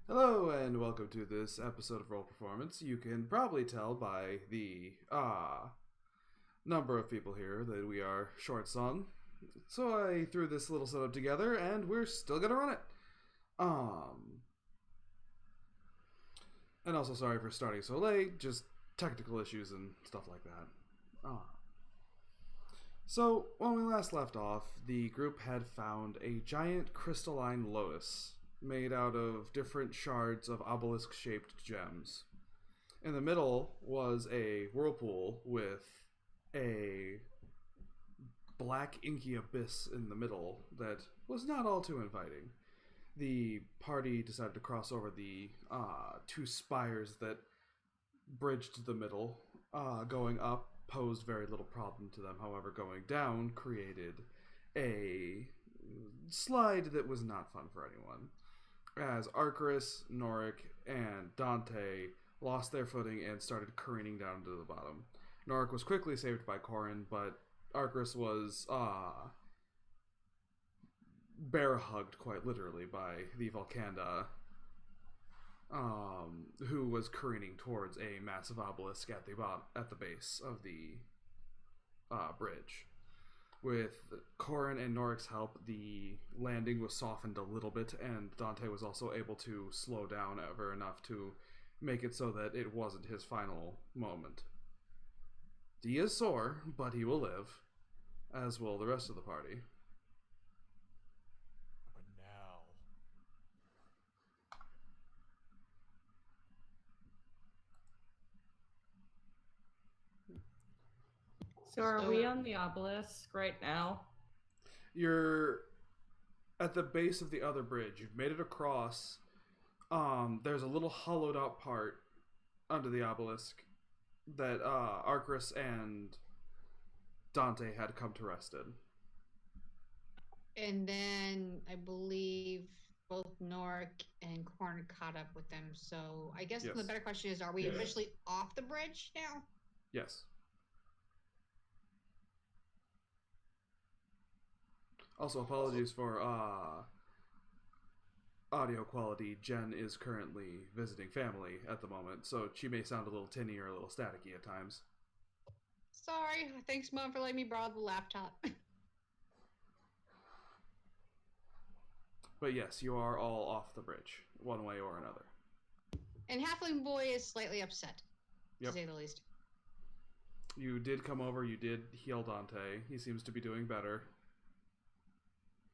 Hello and welcome to this episode of Roll Performance. You can probably tell by the number of people here that we are short sung. So I threw this little setup together and we're still gonna run it. Um and also sorry for starting so late, just technical issues and stuff like that. So when we last left off, the group had found a giant crystalline lotus made out of different shards of obelisk shaped gems. In the middle was a whirlpool with a black inky abyss in the middle that was not all too inviting. The party decided to cross over the two spires that bridged the middle. Going up posed very little problem to them. However, going down created a slide that was not fun for anyone. As Arcturus, Norik, and Dante lost their footing and started careening down to the bottom. Norik was quickly saved by Corin, but Arcturus was bear hugged quite literally by the Volcanda, who was careening towards a massive obelisk at the base of the bridge. With Corin and Norik's help, the landing was softened a little bit, and Dante was also able to slow down ever enough to make it so that it wasn't his final moment. He is sore, but he will live, as will the rest of the party. But now, So are we on the obelisk right now? You're at the base of the other bridge. You've made it across. There's a little hollowed out part under the obelisk that Arcturus and Dante had come to rest in. And then I believe both Norik and Korn caught up with them. So I guess Yes. the better question is, are we officially off the bridge now? Yes. Also, apologies for audio quality. Jen is currently visiting family at the moment, so she may sound a little tinny or a little staticky at times. Sorry. Thanks, Mom, for letting me borrow the laptop. But yes, you are all off the bridge, one way or another. And Halfling Boy is slightly upset, Yep. to say the least. You did come over, you did heal Dante. He seems to be doing better.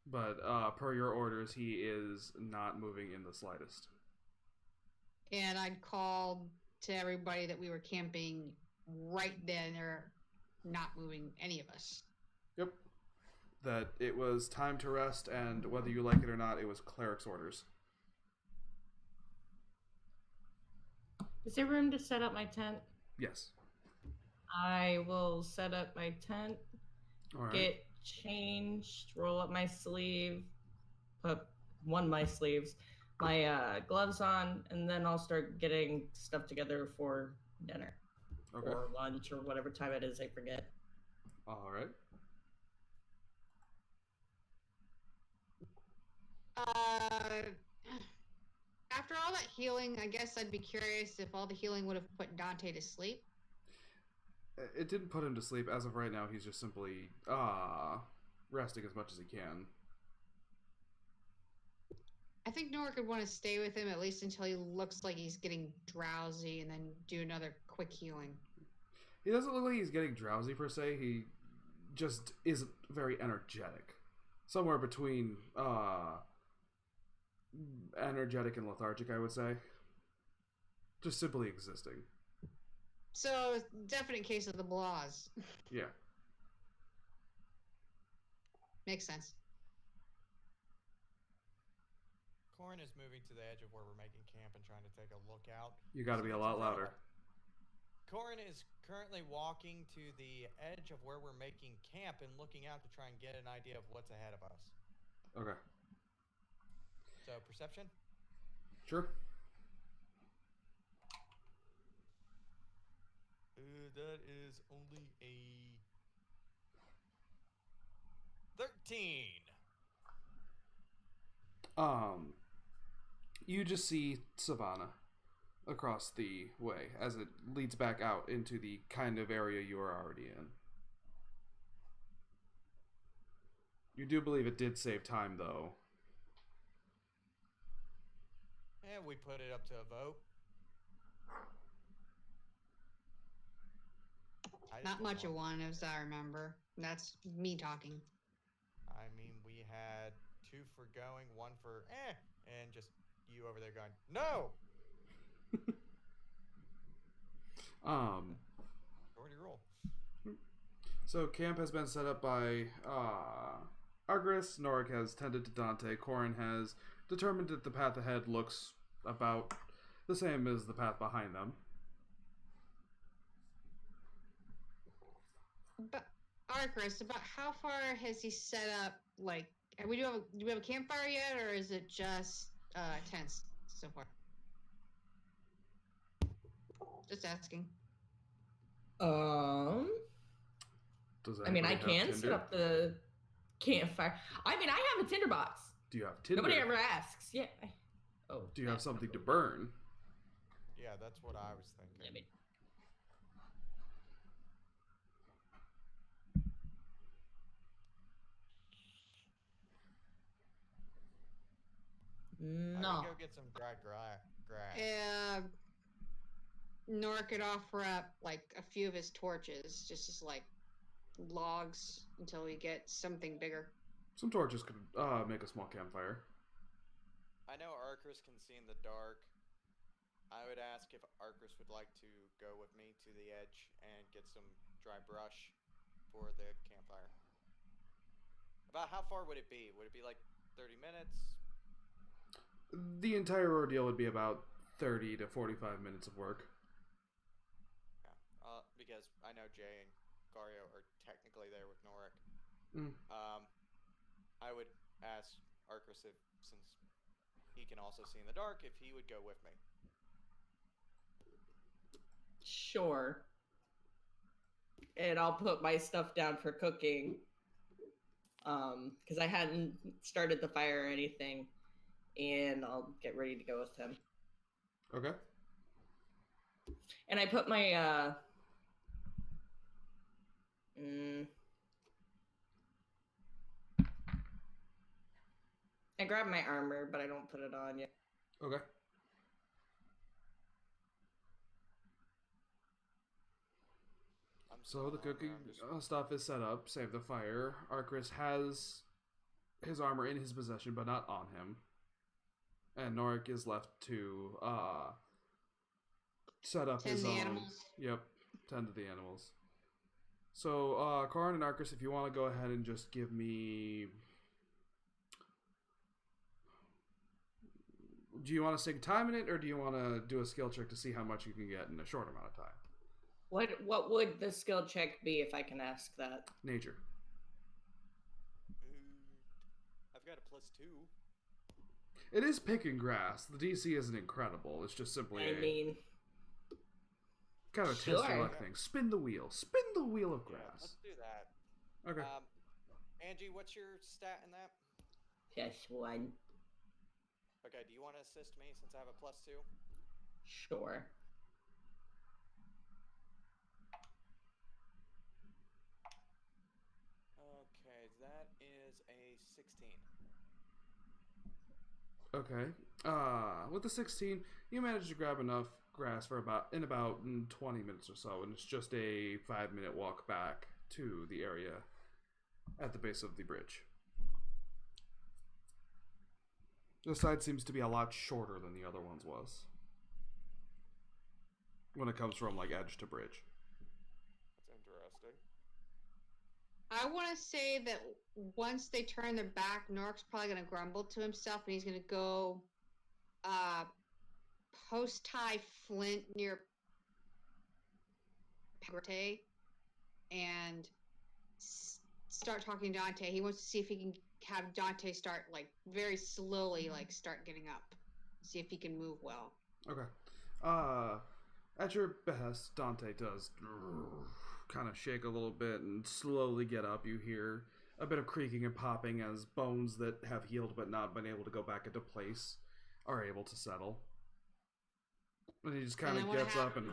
But per your orders, he is not moving in the slightest. And I'd called to everybody that we were camping right then. They're not moving, any of us. Yep. That it was time to rest, and whether you like it or not, it was cleric's orders. Is there room to set up my tent? Yes. I will set up my tent, All right. get changed, roll up my sleeve, put one of my sleeves, my gloves on, and then I'll start getting stuff together for dinner Okay. or lunch or whatever time it is. I forget. All right. After all that healing, I guess I'd be curious if all the healing would have put Dante to sleep. It didn't put him to sleep. As of right now, he's just simply resting as much as he can. I think Nora could want to stay with him at least until he looks like he's getting drowsy and then do another quick healing. He doesn't look like he's getting drowsy per se. He just isn't very energetic. Somewhere between energetic and lethargic, I would say. Just simply existing. So, definite case of the blahs. Yeah. Makes sense. Corin is moving to the edge of where we're making camp and trying to take a look out. You gotta be a lot louder. Corin is currently walking to the edge of where we're making camp and looking out to try and get an idea of what's ahead of us. Okay. So, perception? Sure. That is only a 13. You just see Savannah across the way as it leads back out into the kind of area you are already in. You do believe it did save time, though. And we put it up to a vote. Not much of one, as I remember. That's me talking. I mean, we had 2 for going, 1 for and just you over there going, no! Majority rule. So camp has been set up by Argris. Norik has tended to Dante. Corin has determined that the path ahead looks about the same as the path behind them. But Arcris, about how far has he set up? Like, do we have a campfire yet, or is it just tents so far? Just asking. Does I mean, I anybody have can set Tinder? up the campfire. I mean, I have a tinderbox. Do you have Tinder? Nobody ever asks. Yeah. Oh. Do you have something to burn? Yeah, that's what I was thinking. I mean, I no. can go get some dry grass. Nor could offer up like a few of his torches, just as like logs until we get something bigger. Some torches could make a small campfire. I know Arcris can see in the dark. I would ask if Arcris would like to go with me to the edge and get some dry brush for the campfire. About how far would it be? Would it be like 30 minutes? The entire ordeal would be about 30 to 45 minutes of work. Yeah, because I know Jay and Gario are technically there with Norik. Mm. I would ask Arcris if, since he can also see in the dark, if he would go with me. Sure. And I'll put my stuff down for cooking. Because I hadn't started the fire or anything. And I'll get ready to go with him. Okay. And I put my I grabbed my armor, but I don't put it on yet. Okay. So the cooking stuff is set up. Save the fire. Arcris has his armor in his possession, but not on him. And Norik is left to set up Tend his the own. animals. Yep, tend to the animals. So, Corin and Arcris, if you want to go ahead and just give me. Do you want to take time in it, or do you want to do a skill check to see how much you can get in a short amount of time? What would the skill check be if I can ask that? Nature. I've got a +2. It is picking grass. The DC isn't incredible. It's just simply I mean, kind of a test your sure. luck thing. Spin the wheel. Spin the wheel of Yeah, grass. let's do that. Okay. Angie, what's your stat in that? +1. Okay, do you want to assist me since I have a +2? Sure. Okay, that is a 16. Okay. With the 16, you manage to grab enough grass for about 20 minutes or so, and it's just a 5-minute walk back to the area at the base of the bridge. This side seems to be a lot shorter than the other one's was. When it comes from, like, edge to bridge. That's interesting. I want to say that once they turn their back, Nork's probably going to grumble to himself, and he's going to go post-tie Flint near Pagarte and start talking to Dante. He wants to see if he can have Dante start, like, very slowly, like, start getting up. See if he can move well. Okay. At your behest, Dante does kind of shake a little bit and slowly get up. You hear a bit of creaking and popping as bones that have healed but not been able to go back into place are able to settle. And he just And kind then of what gets up and...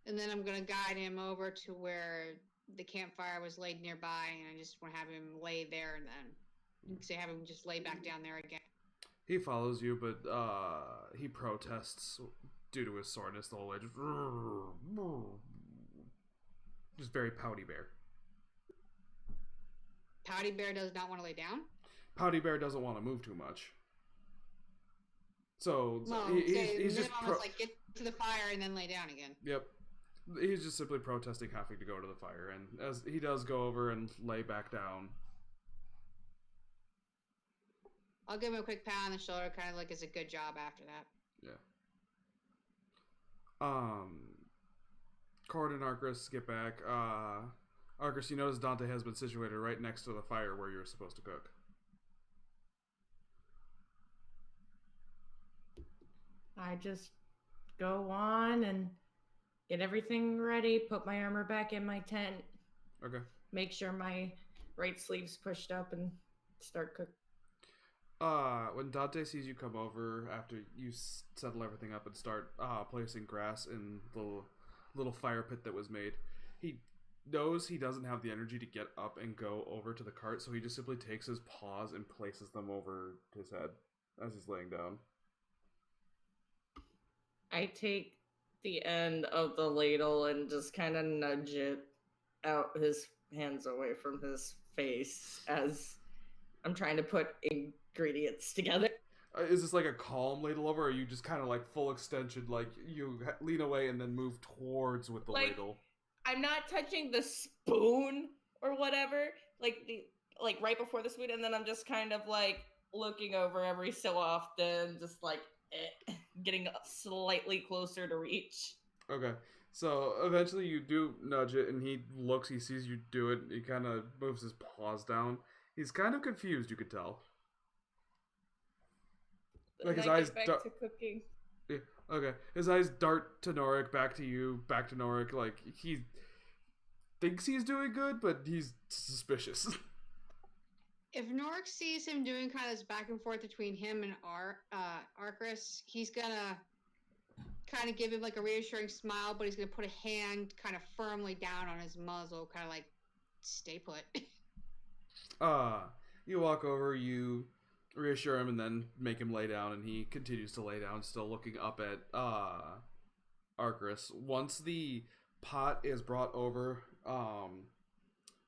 And then I'm gonna guide him over to where the campfire was laid nearby, and I just want to have him lay there, and then say have him just lay back down there again. He follows you, but he protests due to his soreness the whole way. Just very pouty bear. Pouty Bear does not want to lay down. Pouty bear doesn't want to move too much. So Well, he's just like get to the fire and then lay down again. Yep. He's just simply protesting having to go to the fire, and as he does go over and lay back down. I'll give him a quick pat on the shoulder, kind of like it's a good job after that. Yeah. Cord and Arcris get back. Arcris, you notice Dante has been situated right next to the fire where you're supposed to cook. I just go on and get everything ready, put my armor back in my tent, Okay. make sure my right sleeve's pushed up, and start cooking. When Dante sees you come over after you settle everything up and start placing grass in the little fire pit that was made, he knows he doesn't have the energy to get up and go over to the cart, so he just simply takes his paws and places them over his head as he's laying down. I take the end of the ladle and just kind of nudge it out his hands away from his face as I'm trying to put ingredients together. Is this like a calm ladle over, or are you just kind of like full extension, like you lean away and then move towards with the ladle? I'm not touching the spoon or whatever, like right before the spoon, and then I'm just kind of like looking over every so often, just like getting slightly closer to reach. Okay, so eventually you do nudge it, and he looks, he sees you do it, he kind of moves his paws down. He's kind of confused, you could tell. Like his eyes back to cooking. Yeah, okay. His eyes dart to Norik, back to you, back to Norik. Like, he thinks he's doing good, but he's suspicious. If Norik sees him doing kind of this back and forth between him and Arcris, he's gonna kind of give him like a reassuring smile, but he's gonna put a hand kind of firmly down on his muzzle, kind of like, stay put. You walk over, you reassure him, and then make him lay down, and he continues to lay down, still looking up at Arcris. Once the pot is brought over,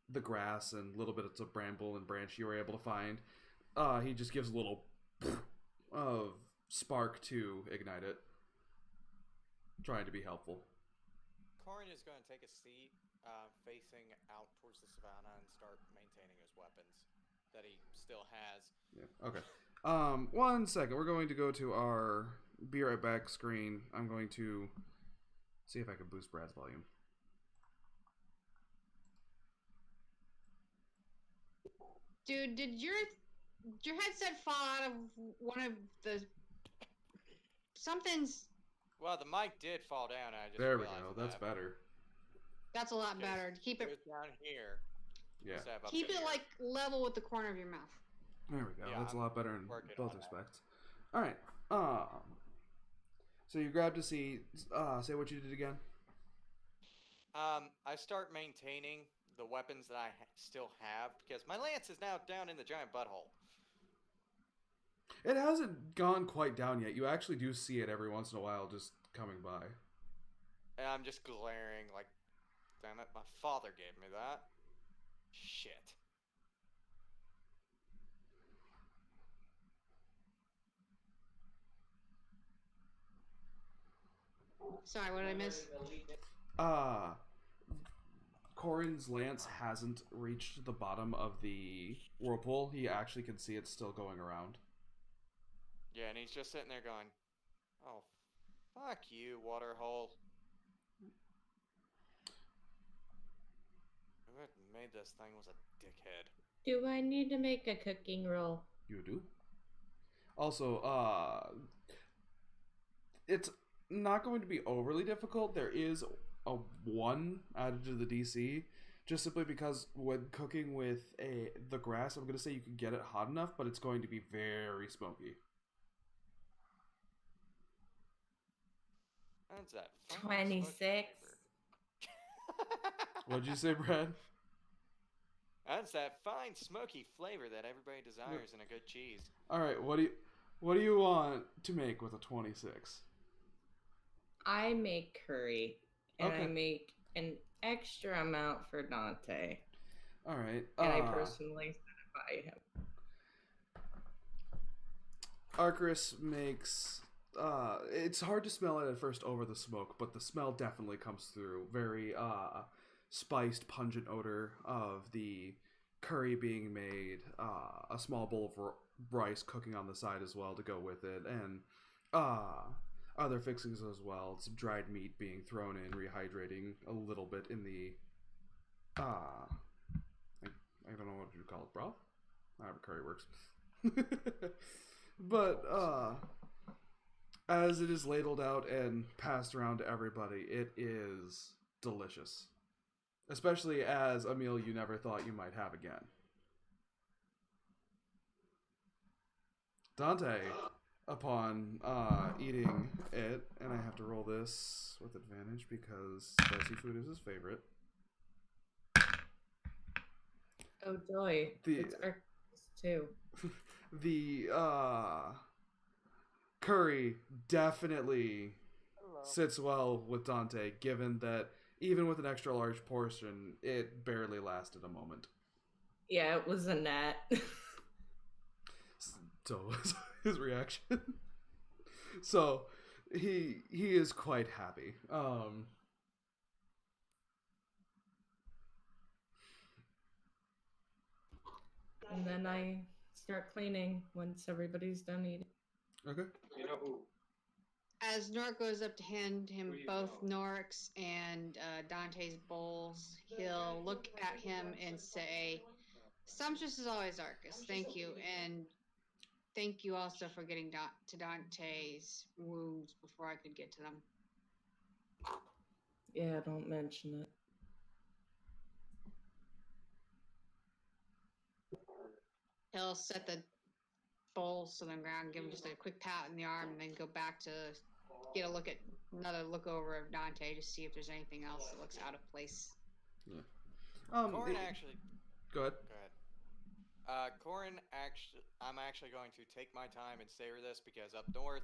the grass and little bits of bramble and branch you were able to find, he just gives a little of spark to ignite it, trying to be helpful. Corin is going to take a seat facing out towards the savannah and start maintaining his weapons that he still has. Yeah. Okay. 1 second. We're going to go to our be right back screen. I'm going to see if I can boost Brad's volume. Dude, did your headset fall out of one of the something's? Well, the mic did fall down. I just There we realized go. That's that. better. That's a lot better. Keep it down here. Yeah. instead of up keep to it here. like level with the corner of your mouth. There we go. Yeah, That's a I'm lot better in working both on that. respects. All right. So you grabbed a seat. Say what you did again. I start maintaining the weapons that I still have because my lance is now down in the giant butthole. It hasn't gone quite down yet. You actually do see it every once in a while just coming by. And I'm just glaring like, damn it, my father gave me that. Shit. Sorry, what did I miss? Corin's lance hasn't reached the bottom of the whirlpool. He actually can see it still going around. Yeah, and he's just sitting there going, oh, fuck you, waterhole. Whoever made this thing was a dickhead. Do I need to make a cooking roll? You do. Also, it's not going to be overly difficult. There is a 1 added to the DC, just simply because when cooking with the grass, I'm going to say you can get it hot enough, but it's going to be very smoky. That's that fine, smoky 26. flavor. What'd you say, Brad? That's that fine, smoky flavor that everybody desires in a good cheese. All right, what do you want to make with a 26? I make curry, and I Okay. make an extra amount for Dante, All right. and I personally satisfy him. Arcturus makes. It's hard to smell it at first over the smoke, but the smell definitely comes through. Very spiced, pungent odor of the curry being made. A small bowl of rice cooking on the side as well to go with it, and other fixings as well. Some dried meat being thrown in, rehydrating a little bit in the. I don't know what you call it, broth. However, curry works. But as it is ladled out and passed around to everybody, it is delicious. Especially as a meal you never thought you might have again. Dante, upon eating it, and I have to roll this with advantage because spicy food is his favorite. Oh joy! It's Arcturus too. The curry definitely sits well with Dante, given that even with an extra large portion, it barely lasted a moment. Yeah, it was a gnat. So was his reaction. So he is quite happy. And then I start cleaning once everybody's done eating. Okay. You know who? As Nork goes up to hand him both Nork's and Dante's bowls, he'll look at him and say, "Sumptuous as always, Arcus. Thank you, and thank you also for getting to Dante's wounds before I could get to them." Yeah, don't mention it. He'll set the bowls to the ground, give him just a quick pat in the arm, and then go back to get another look over of Dante to see if there's anything else that looks out of place. Yeah. Corin actually. Go ahead. Go ahead. Corin actually, I'm actually going to take my time and savor this because up north,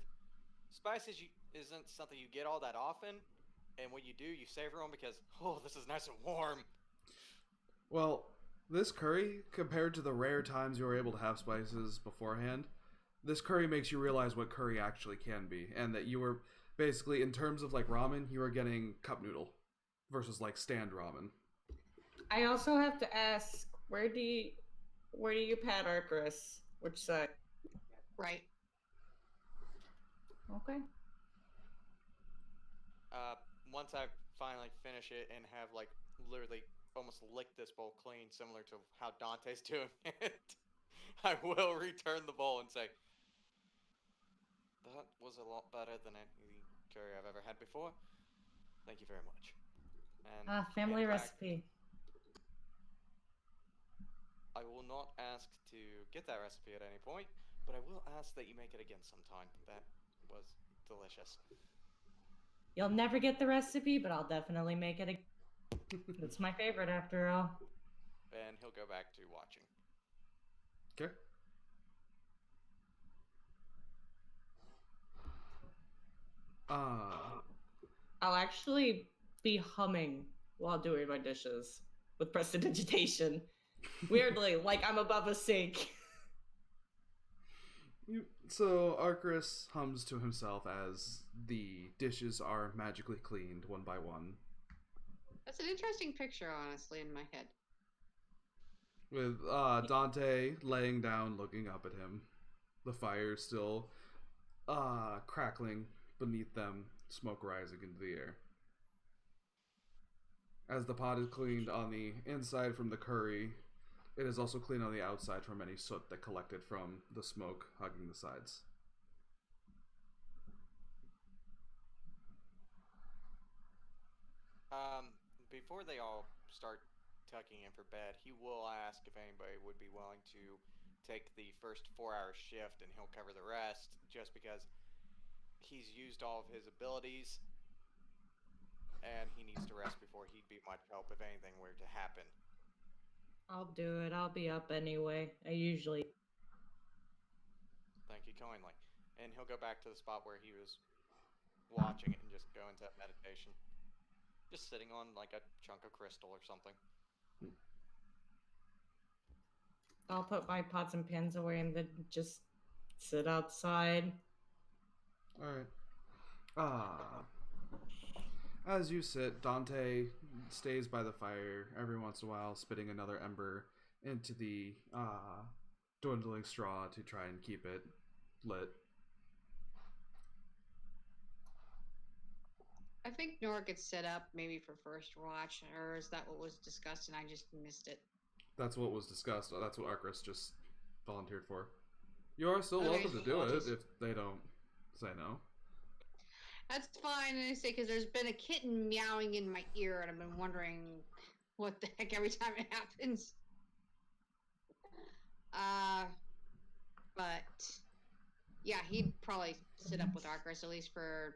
spices isn't something you get all that often, and when you do, you savor them because this is nice and warm. Well, this curry, compared to the rare times you were able to have spices beforehand, this curry makes you realize what curry actually can be, and that you were basically, in terms of like ramen, you were getting cup noodle versus like stand ramen. I also have to ask, where do you pat Arcturus? Which side? Right. Okay. Once I finally finish it and have like literally almost licked this bowl clean, similar to how Dante's doing it, I will return the bowl and say, "That was a lot better than any curry I've ever had before. Thank you very much." And Family in fact, recipe. I will not ask to get that recipe at any point, but I will ask that you make it again sometime. That was delicious. You'll never get the recipe, but I'll definitely make it. It's my favorite after all. And he'll go back to watching. Okay. I'll actually be humming while doing my dishes with prestidigitation. Weirdly, like I'm above a sink. So Arcturus hums to himself as the dishes are magically cleaned one by one. That's an interesting picture, honestly, in my head. With Dante laying down, looking up at him. The fire still crackling beneath them, smoke rising into the air. As the pot is cleaned on the inside from the curry, it is also clean on the outside from any soot that collected from the smoke hugging the sides. Before they all start tucking in for bed, he will ask if anybody would be willing to take the first 4-hour shift, and he'll cover the rest, just because he's used all of his abilities, and he needs to rest before he'd be much help if anything were to happen. I'll do it. I'll be up anyway. I usually. Thank you kindly. And he'll go back to the spot where he was watching it and just go into meditation. Just sitting on like a chunk of crystal or something. I'll put my pots and pans away and then just sit outside. Alright. As you sit, Dante stays by the fire every once in a while, spitting another ember into the dwindling straw to try and keep it lit. I think Nora gets set up maybe for first watch, or is that what was discussed and I just missed it? That's what was discussed. That's what Arcris just volunteered for. You are still Okay, welcome to so do I'll it just- if they don't say no. That's fine. And I say because there's been a kitten meowing in my ear, and I've been wondering what the heck every time it happens. But yeah, he'd probably sit up with Arcris at least for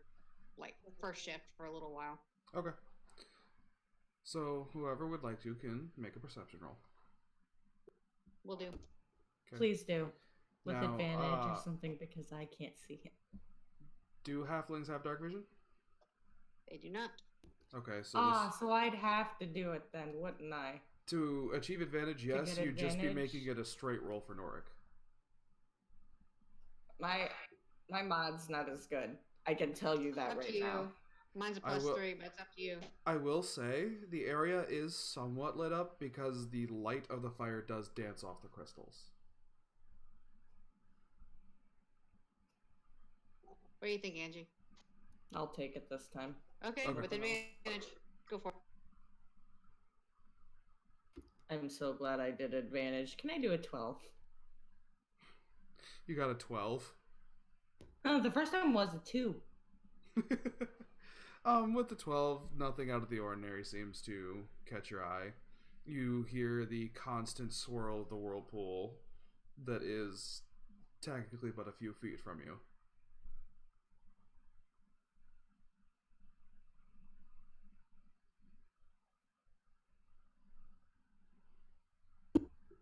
like first shift for a little while. Okay. So whoever would like to can make a perception roll. We'll do. Okay. Please do. With Now, advantage or something because I can't see it. Do halflings have dark vision? They do not. Okay, so So I'd have to do it then, wouldn't I? to achieve advantage, To yes, get you'd just be advantage? making it a straight roll for Norik. My mod's not as good. I can tell you that Up right to you. now. Mine's a I plus will- 3, but it's up to you. I will say the area is somewhat lit up because the light of the fire does dance off the crystals. What do you think, Angie? I'll take it this time. Okay, Okay. with advantage. Go for it. I'm so glad I did advantage. Can I do a 12? You got a 12. Oh, the first time was a 2. With the 12, nothing out of the ordinary seems to catch your eye. You hear the constant swirl of the whirlpool that is technically but a few feet from you.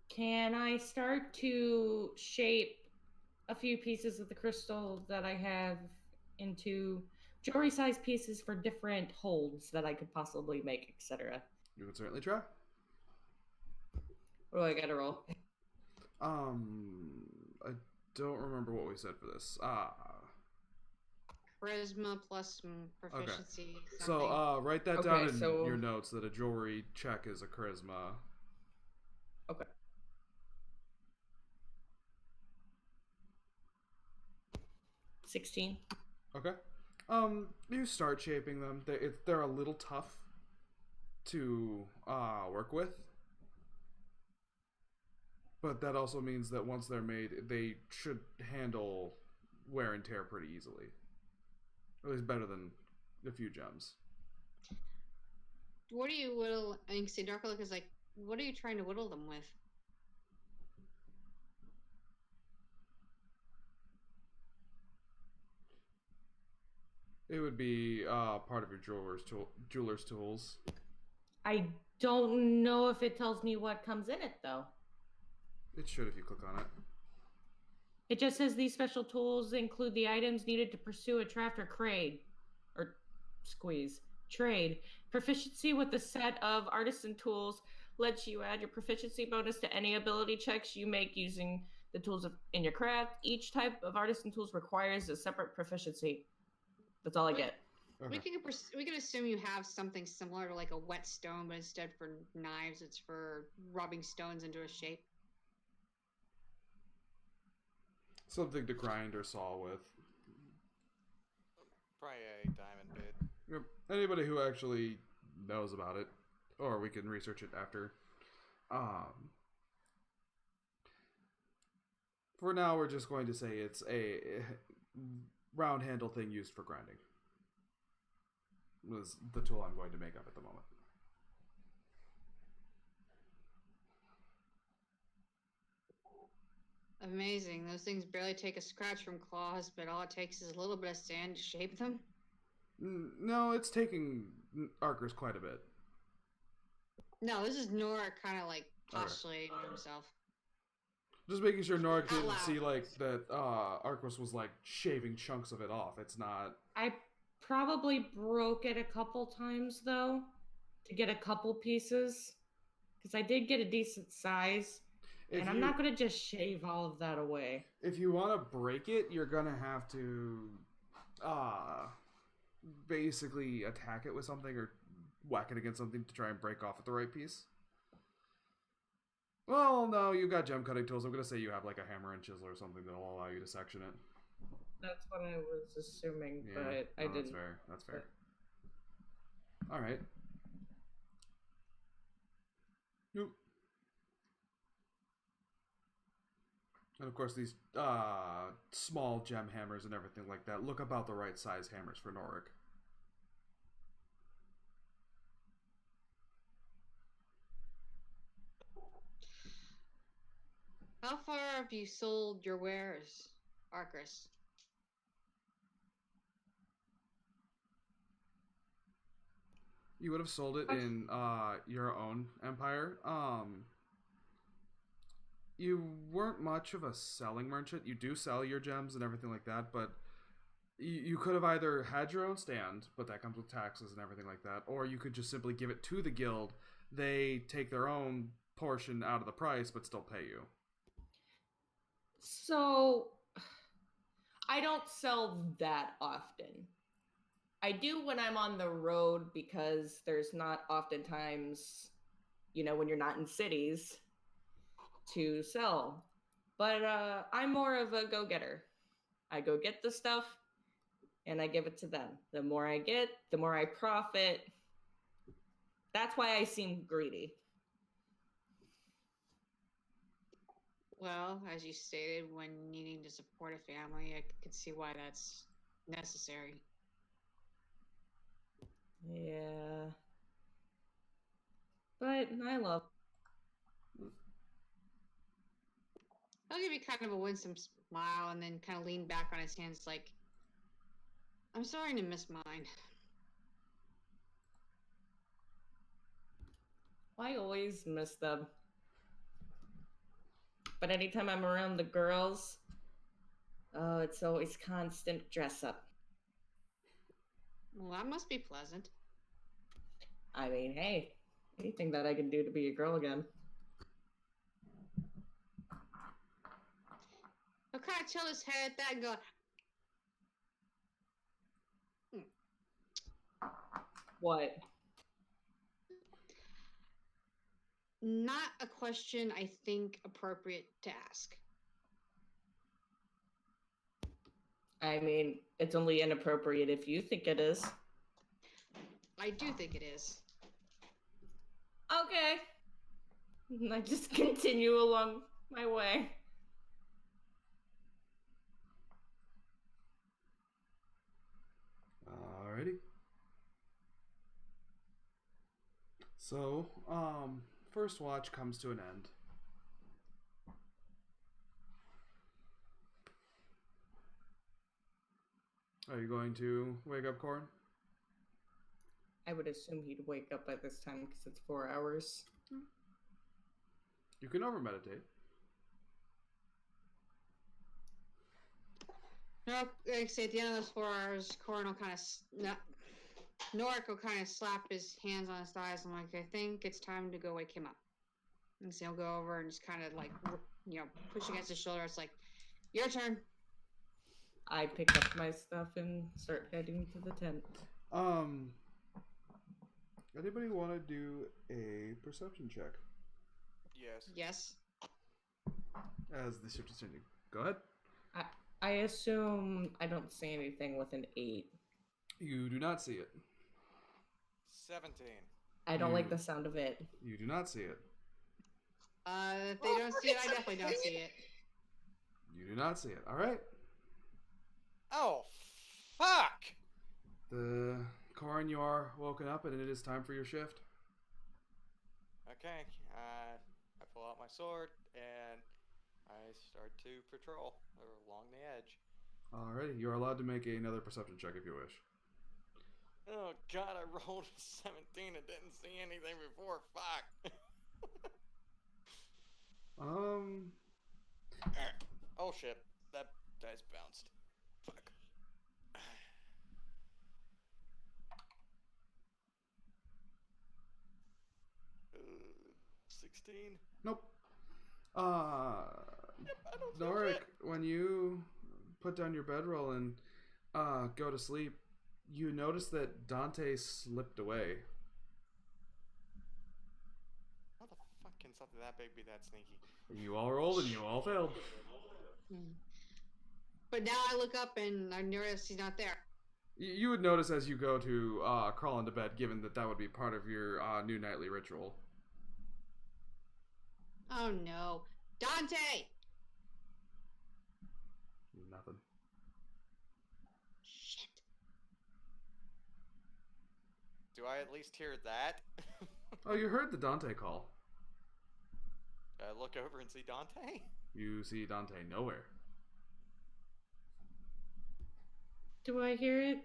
Can I start to shape a few pieces of the crystal that I have into jewelry-sized pieces for different holds that I could possibly make, etc.? You can certainly try. What do I gotta roll? I don't remember what we said for this. Charisma plus some proficiency. So write that Okay, down in so- your notes that a jewelry check is a charisma. Okay. $16. Okay. You start shaping them. They're a little tough to work with, but that also means that once they're made, they should handle wear and tear pretty easily. At least better than a few gems. What do you whittle? I think say Dark Look is like, what are you trying to whittle them with? It would be part of your jeweler's tools. I don't know if it tells me what comes in it, though. It should if you click on it. It just says these special tools include the items needed to pursue a draft or trade. Or squeeze. Trade. Proficiency with the set of artisan tools lets you add your proficiency bonus to any ability checks you make using the tools in your craft. Each type of artisan tools requires a separate proficiency. That's all I get. Okay. We can assume you have something similar to like a whetstone, but instead for knives, it's for rubbing stones into a shape. Something to grind or saw with. Probably a diamond bit. Yep. Anybody who actually knows about it, or we can research it after. For now, we're just going to say it's a round handle thing used for grinding. Was the tool I'm going to make up at the moment. Amazing. Those things barely take a scratch from claws, but all it takes is a little bit of sand to shape them. No, it's taking Arcus quite a bit. No, this is Nora kind of like Okay. postulating to himself. Just making sure Norik Out didn't loud. see like that Arcus was like shaving chunks of it off. It's not. I probably broke it a couple times though to get a couple pieces because I did get a decent size, and I'm not gonna just shave all of that away. If you want to break it, you're gonna have to basically attack it with something or whack it against something to try and break off at the right piece. Well, no, you've got gem cutting tools. I'm gonna say you have like a hammer and chisel or something that'll allow you to section it. That's what I was assuming, Yeah, but I no, didn't. That's fair. All right. Nope. And of course, these small gem hammers and everything like that look about the right size hammers for Norik. How far have you sold your wares, Arcus? You would have sold it in your own empire. You weren't much of a selling merchant. You do sell your gems and everything like that, but you could have either had your own stand, but that comes with taxes and everything like that, or you could just simply give it to the guild. They take their own portion out of the price, but still pay you. So I don't sell that often. I do when I'm on the road because there's not oftentimes, when you're not in cities to sell. But I'm more of a go-getter. I go get the stuff and I give it to them. The more I get, the more I profit. That's why I seem greedy. Well, as you stated, when needing to support a family, I could see why that's necessary. Yeah. But I love. I'll give you kind of a winsome smile and then kind of lean back on his hands like, I'm sorry to miss mine. I always miss them. But anytime I'm around the girls, oh, it's always constant dress up. Well, that must be pleasant. I mean, hey, anything that I can do to be a girl again. He'll kind of tilt his head at that and go, What? not a question I think appropriate to ask. I mean, it's only inappropriate if you think it is. I do think it is. Okay. I just continue along my way. Alrighty. So, first watch comes to an end. Are you going to wake up, Corn? I would assume he'd wake up by this time because it's 4 hours. You can over meditate. No, like I say, at the end of those 4 hours, Corin will kind of, Norik will kind of slap his hands on his thighs. I'm like, I think it's time to go wake him up. And so he'll go over and just kind of like, push against his shoulder. It's like, your turn. I pick up my stuff and start heading to the tent. Anybody want to do a perception check Yes. Yes. as the shift is changing? Go ahead. I assume I don't see anything with an 8. You do not see it. 17. I don't like the sound of it. You do not see it. If they don't see it, I definitely don't see it. You do not see it. All right. Oh, fuck! The Corin, you are woken up, and it is time for your shift. Okay, I pull out my sword and I start to patrol along the edge. Alrighty, you are allowed to make another perception check if you wish. Oh god, I rolled a 17 and didn't see anything before. Fuck. Oh shit, that dice bounced. Fuck. 16. Nope. Yep, I don't see Norik, shit. when you put down your bedroll and go to sleep, you notice that Dante slipped away. How the fuck can something that big be that sneaky? You all rolled and you all failed. But now I look up and I notice he's not there. You would notice as you go to crawl into bed, given that that would be part of your new nightly ritual. Oh no. Dante! Nothing. Shit. Do I at least hear that? Oh, you heard the Dante call. I look over and see Dante. You see Dante nowhere. Do I hear it?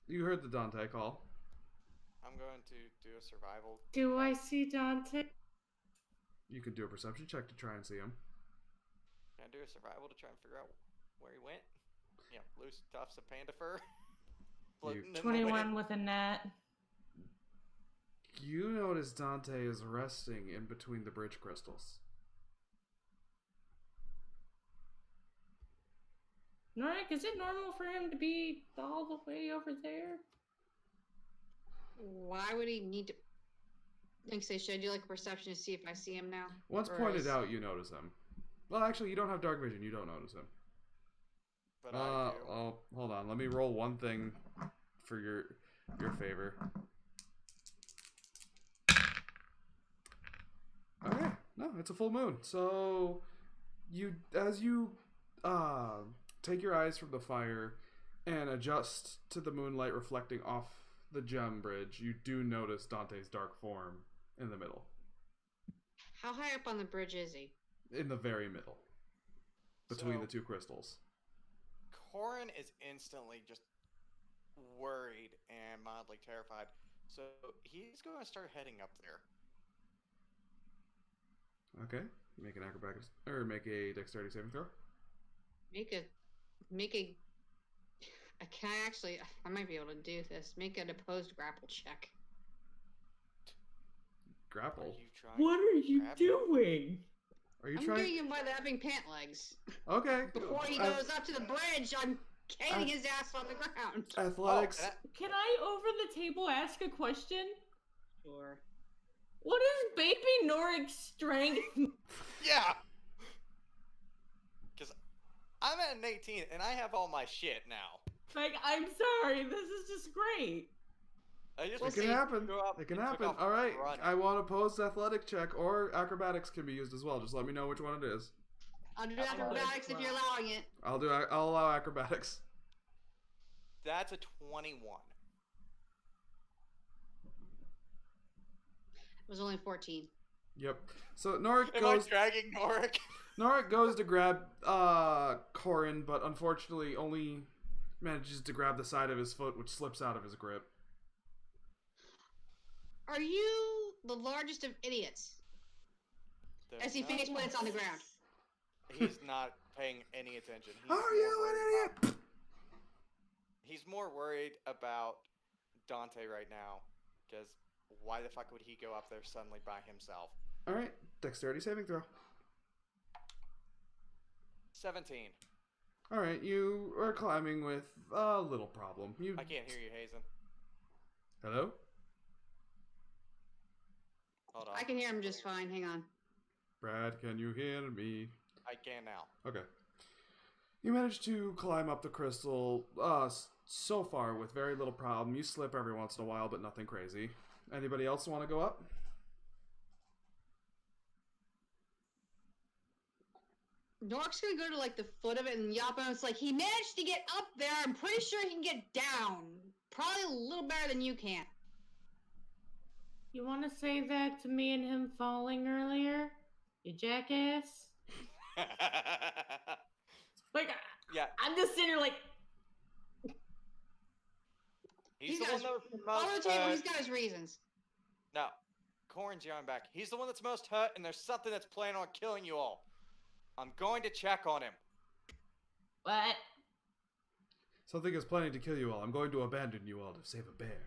You heard the Dante call. I'm going to do a survival. Do I see Dante? You could do a perception check to try and see him. Can I do a survival to try and figure out where he went? Yeah, loose tufts of panda fur. Floating in the 21 wind. with a net. You notice Dante is resting in between the bridge crystals. Norik, is it normal for him to be all the way over there? Why would he need to... Like, say, should I do like a perception to see if I see him now? Once Or pointed is- out, you notice him. Well, actually, you don't have dark vision. You don't notice him. But I do. Oh, hold on. Let me roll one thing for your favor. Okay, no, it's a full moon. So, as you take your eyes from the fire and adjust to the moonlight reflecting off the gem bridge, you do notice Dante's dark form in the middle. How high up on the bridge is he? In the very middle. Between So- the two crystals. Corin is instantly just worried and mildly terrified. So he's going to start heading up there. Okay. Make an acrobatics or make a dexterity saving throw. Can I actually? I might be able to do this. Make an opposed grapple check. Are Grapple. you trying? What are you grab him? doing? Are you I'm trying? getting him by the effing pant legs. Okay. Before he goes up to the bridge, I'm caning his ass on the ground. Athletics. Oh, Can I over the table ask a question? Sure. What is baby Norik's strength? yeah. Because I'm at an 18 and I have all my shit now. Like, I'm sorry, this is just great. I just We'll It can see. happen. Go up It can and took happen. off All right. running. I want a post athletic check or acrobatics can be used as well. Just let me know which one it is. I'll do Athletics. acrobatics if you're allowing it. I'll allow acrobatics. That's a 21. It was only 14. Yep. So Norik Am goes. I dragging Norik? Norik goes to grab Corin, but unfortunately only manages to grab the side of his foot, which slips out of his grip. Are you the largest of idiots? As he There's face not- plants on the ground. He's not paying any attention. He's Are more you worried an idiot? He's more worried about Dante right now, because why the fuck would he go up there suddenly by himself? All right. Dexterity saving throw. 17. All right. You are climbing with a little problem. You. I can't hear you, Hazen. Hello. Hold on. I can hear him just fine. Hang on. Brad, can you hear me? I can now. Okay. You manage to climb up the crystal so far with very little problem. You slip every once in a while, but nothing crazy. Anybody else want to go up? Nork's gonna go to like the foot of it and yap, and it's like he managed to get up there. I'm pretty sure he can get down. Probably a little better than you can. You want to say that to me and him falling earlier? You jackass. Like, Yeah, I'm just sitting here like, he's He's the got one that was the On the most table, hurt. he's got his reasons. No, Corn's yelling back. He's the one that's most hurt, and there's something that's planning on killing you all. I'm going to check on him. what? Something is planning to kill you all. I'm going to abandon you all to save a bear.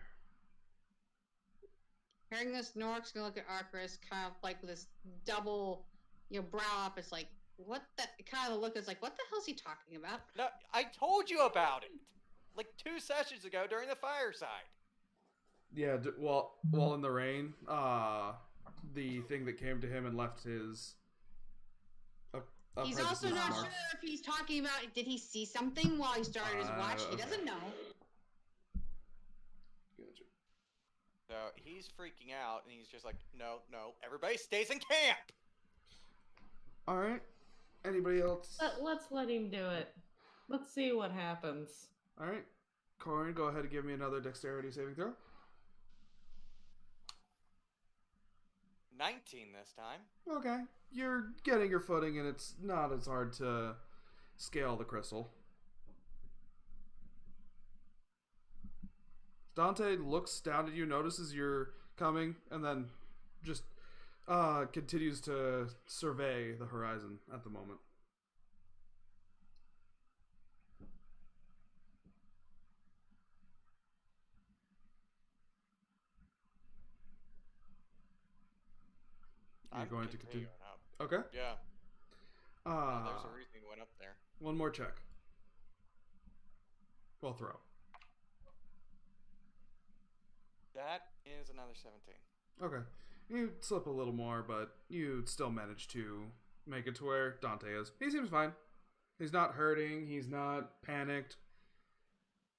Hearing this, Norik's gonna look at Arcturus, kind of like with this double, brow up. It's like, what the? Kind of the look is like, what the hell's he talking about? No, I told you about it. Like 2 sessions ago during the fireside. Yeah, while in the rain, the thing that came to him and left his. He's also not sure if he's talking about. Did he see something while he started his watch? He okay. doesn't know. Gotcha. So he's freaking out, and he's just like, no, everybody stays in camp. All right. Anybody else? Let's let him do it. Let's see what happens. All right. Corin, go ahead and give me another dexterity saving throw. 19 this time. Okay. You're getting your footing, and it's not as hard to scale the crystal. Dante looks down at you, notices you're coming, and then just continues to survey the horizon at the moment. You're I'm going to continue. continuing up. Okay. Yeah. There's a reason he went up there. One more check. Well, throw. That is another 17. Okay. You slip a little more, but you still manage to make it to where Dante is. He seems fine. He's not hurting. He's not panicked.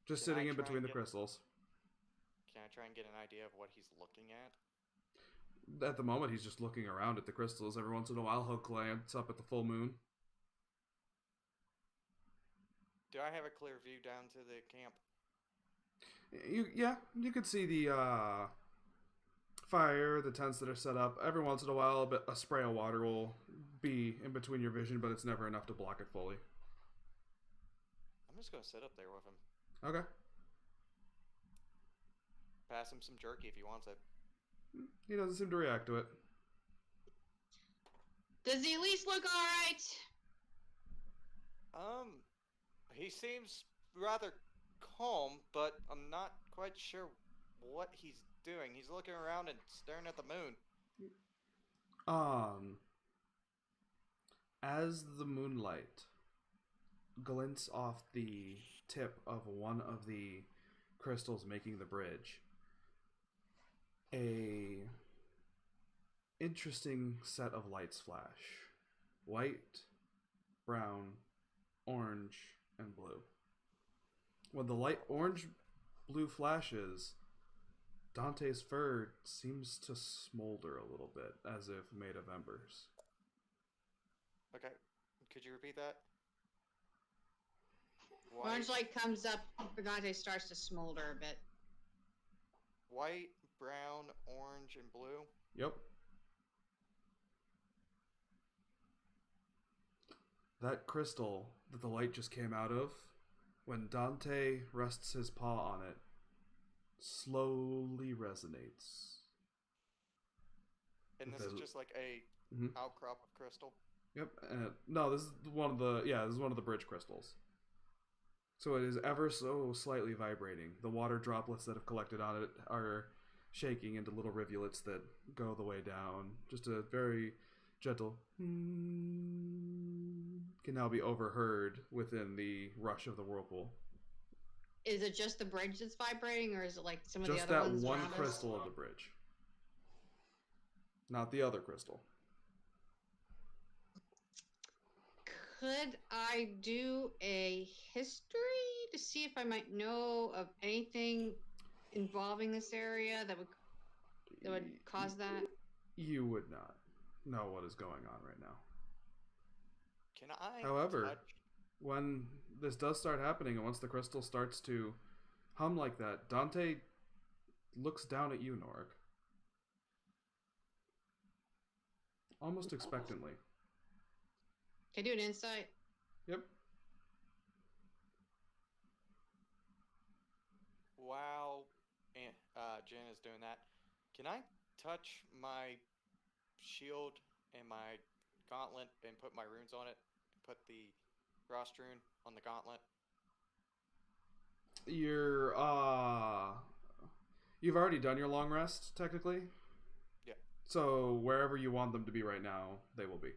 Just Can I sitting in try between and the get- crystals. Can I try and get an idea of what he's looking at? At the moment, he's just looking around at the crystals. Every once in a while, he'll glance up at the full moon. Do I have a clear view down to the camp? You could see the fire, the tents that are set up. Every once in a while, a spray of water will be in between your vision, but it's never enough to block it fully. I'm just gonna sit up there with him. Okay. Pass him some jerky if he wants it. He doesn't seem to react to it. Does he at least look all right? He seems rather calm, but I'm not quite sure what he's doing. He's looking around and staring at the moon. As the moonlight glints off the tip of one of the crystals making the bridge, a interesting set of lights flash. White, brown, orange, and blue. When the light orange-blue flashes, Dante's fur seems to smolder a little bit, as if made of embers. Okay, could you repeat that? Orange light comes up, Brigante starts to smolder a bit. White, brown, orange, and blue. Yep. That crystal that the light just came out of, when Dante rests his paw on it, slowly resonates. And this is just like a Mhm. outcrop of crystal. Yep. No, this is one of the bridge crystals. So it is ever so slightly vibrating. The water droplets that have collected on it are shaking into little rivulets that go the way down. Just a very gentle can now be overheard within the rush of the whirlpool. Is it just the bridge that's vibrating, or is it like some of Just the other that ones one around us? crystal of the bridge. Not the other crystal. Could I do a history to see if I might know of anything involving this area that would cause that? You would not know what is going on right now. Can I However, touch? when this does start happening, and once the crystal starts to hum like that, Dante looks down at you, Norik. almost expectantly. Can I do an insight? Yep. While Jen is doing that, can I touch my shield and my gauntlet and put my runes on it? Put the frost rune on the gauntlet? You've already done your long rest, technically. Yeah. So wherever you want them to be right now, they will be.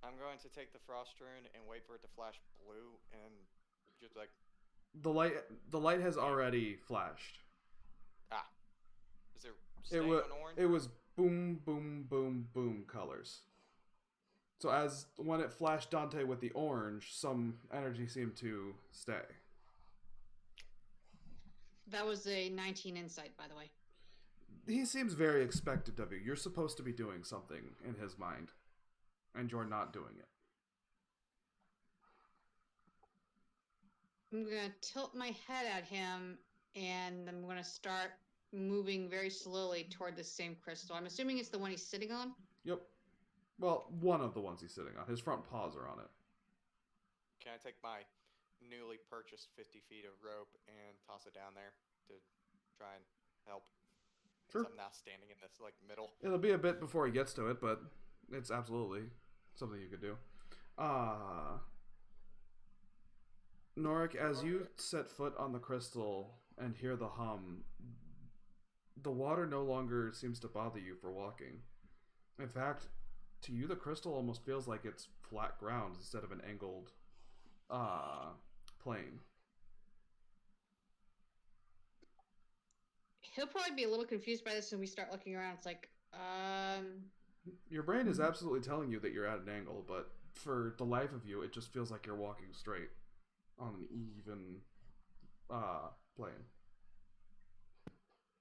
I'm going to take the frost rune and wait for it to flash blue and just like The light has already flashed. is there staying on orange? It was boom, boom, boom, boom colors. So when it flashed Dante with the orange, some energy seemed to stay. That was a 19 insight, by the way. He seems very expectant of you. You're supposed to be doing something in his mind, and you're not doing it. I'm gonna tilt my head at him, and I'm gonna start moving very slowly toward the same crystal. I'm assuming it's the one he's sitting on. Yep. Well, one of the ones he's sitting on. His front paws are on it. Can I take my newly purchased 50 feet of rope and toss it down there to try and help? Sure. I'm now standing in this like middle. It'll be a bit before he gets to it, but it's absolutely something you could do. Norik, as you set foot on the crystal and hear the hum, the water no longer seems to bother you for walking. In fact, to you the crystal almost feels like it's flat ground instead of an angled plane. He'll probably be a little confused by this when we start looking around. It's like, Your brain is absolutely telling you that you're at an angle, but for the life of you, it just feels like you're walking straight on an even plane.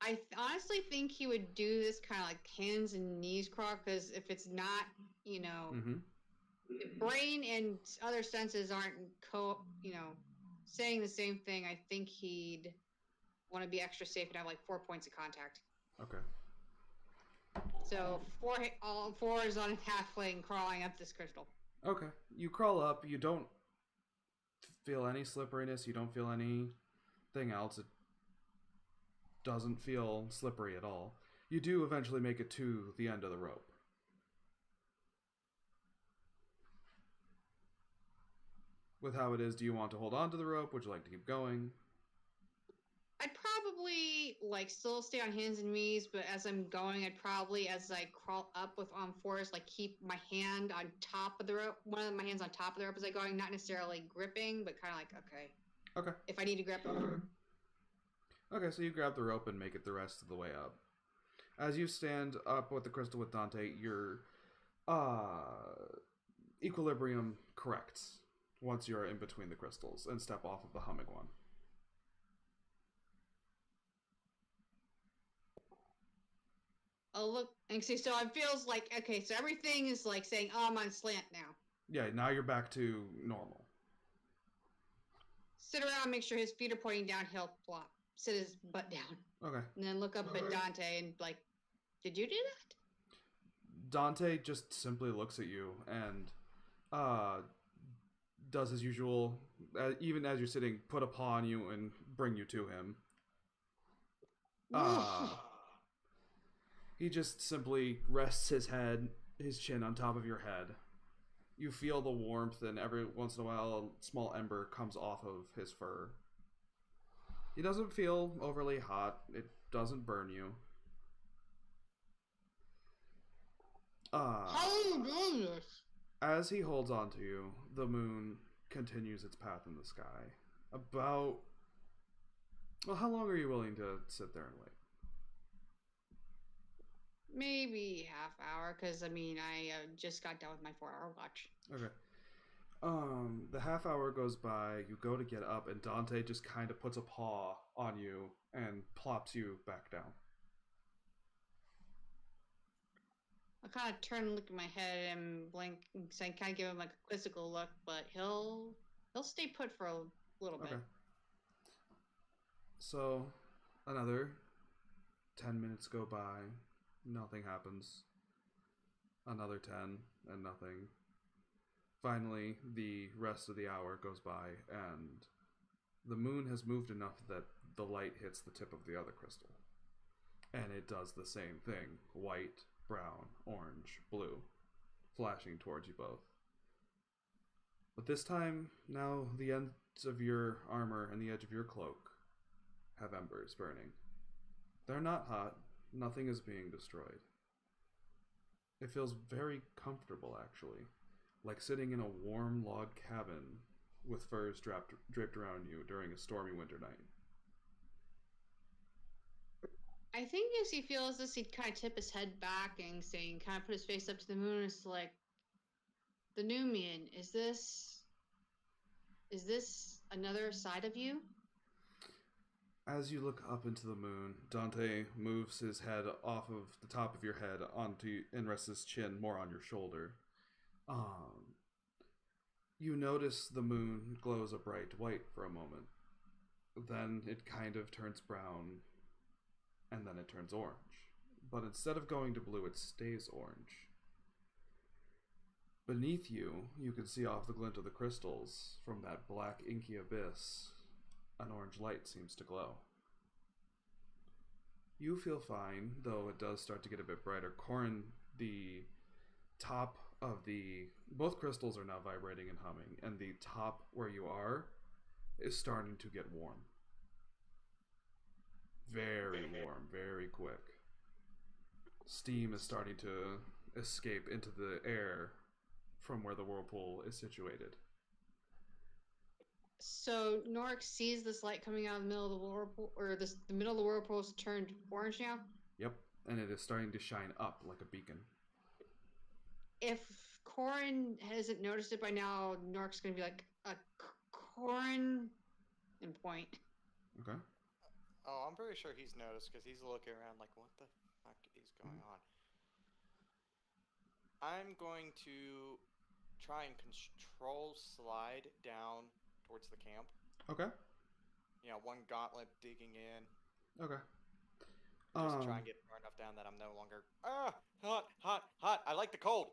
I honestly think he would do this kind of like hands and knees crawl, because if it's not, if brain and other senses aren't saying the same thing, I think he'd want to be extra safe and have like 4 points of contact. Okay. So all fours on a halfling crawling up this crystal. Okay. You crawl up. You don't feel any slipperiness. You don't feel anything else. It doesn't feel slippery at all. You do eventually make it to the end of the rope. With how it is, do you want to hold on to the rope? Would you like to keep going? I'd probably like still stay on hands and knees, but as I'm going, I'd probably, as I crawl up with on fours, like keep my hand on top of the rope. One of my hands on top of the rope as I going, not necessarily gripping, but kind of like Okay. if I need to grip. Okay, so you grab the rope and make it the rest of the way up. As you stand up with the crystal with Dante, your equilibrium corrects once you're in between the crystals and step off of the humming one. Oh, look, and see, so it feels like, okay, so everything is like saying, oh, I'm on slant now. Yeah, now you're back to normal. Sit around, make sure his feet are pointing down, he'll plop. Sit his butt down. Okay. And then look up at Dante and like, did you do that? Dante just simply looks at you and does his usual, even as you're sitting, put a paw on you and bring you to him. He just simply rests his chin on top of your head. You feel the warmth, and every once in a while a small ember comes off of his fur. He doesn't feel overly hot. It doesn't burn you. How are you doing this? As he holds on to you, the moon continues its path in the sky. Well, how long are you willing to sit there and wait? Maybe half hour, because I mean, I just got done with my 4-hour watch. Okay. The half hour goes by, you go to get up, and Dante just kind of puts a paw on you and plops you back down. I kind of turn and look at my head and blink, so I kind of give him like a quizzical look, but he'll stay put for a little bit. Okay. So, another 10 minutes go by. Nothing happens. Another 10, and nothing. Finally, the rest of the hour goes by, and the moon has moved enough that the light hits the tip of the other crystal. And it does the same thing. White, brown, orange, blue, flashing towards you both. But this time, now the ends of your armor and the edge of your cloak have embers burning. They're not hot. Nothing is being destroyed. It feels very comfortable, actually. Like sitting in a warm log cabin with furs draped around you during a stormy winter night. I think as he feels this, he'd kind of tip his head back and saying, kind of put his face up to the moon, and it's like, the Numian, is this another side of you? As you look up into the moon, Dante moves his head off of the top of your head onto and rests his chin more on your shoulder. You notice the moon glows a bright white for a moment. Then it kind of turns brown, and then it turns orange. But instead of going to blue, it stays orange. Beneath you, you can see off the glint of the crystals from that black inky abyss. An orange light seems to glow. You feel fine, though it does start to get a bit brighter. Corin, the top of both crystals are now vibrating and humming, and the top where you are is starting to get warm. Very warm, very quick. Steam is starting to escape into the air from where the whirlpool is situated. So Norik sees this light coming out of the middle of the whirlpool, or the middle of the whirlpool's turned orange now? Yep, and it is starting to shine up like a beacon. If Corin hasn't noticed it by now, Norik's going to be like, Corin, and point. Okay. Oh, I'm pretty sure he's noticed because he's looking around like, what the fuck is going on? I'm going to try and control slide down towards the camp. Okay. You know, one gauntlet digging in. Okay. Just try and get far enough down that I'm no longer hot. I like the cold.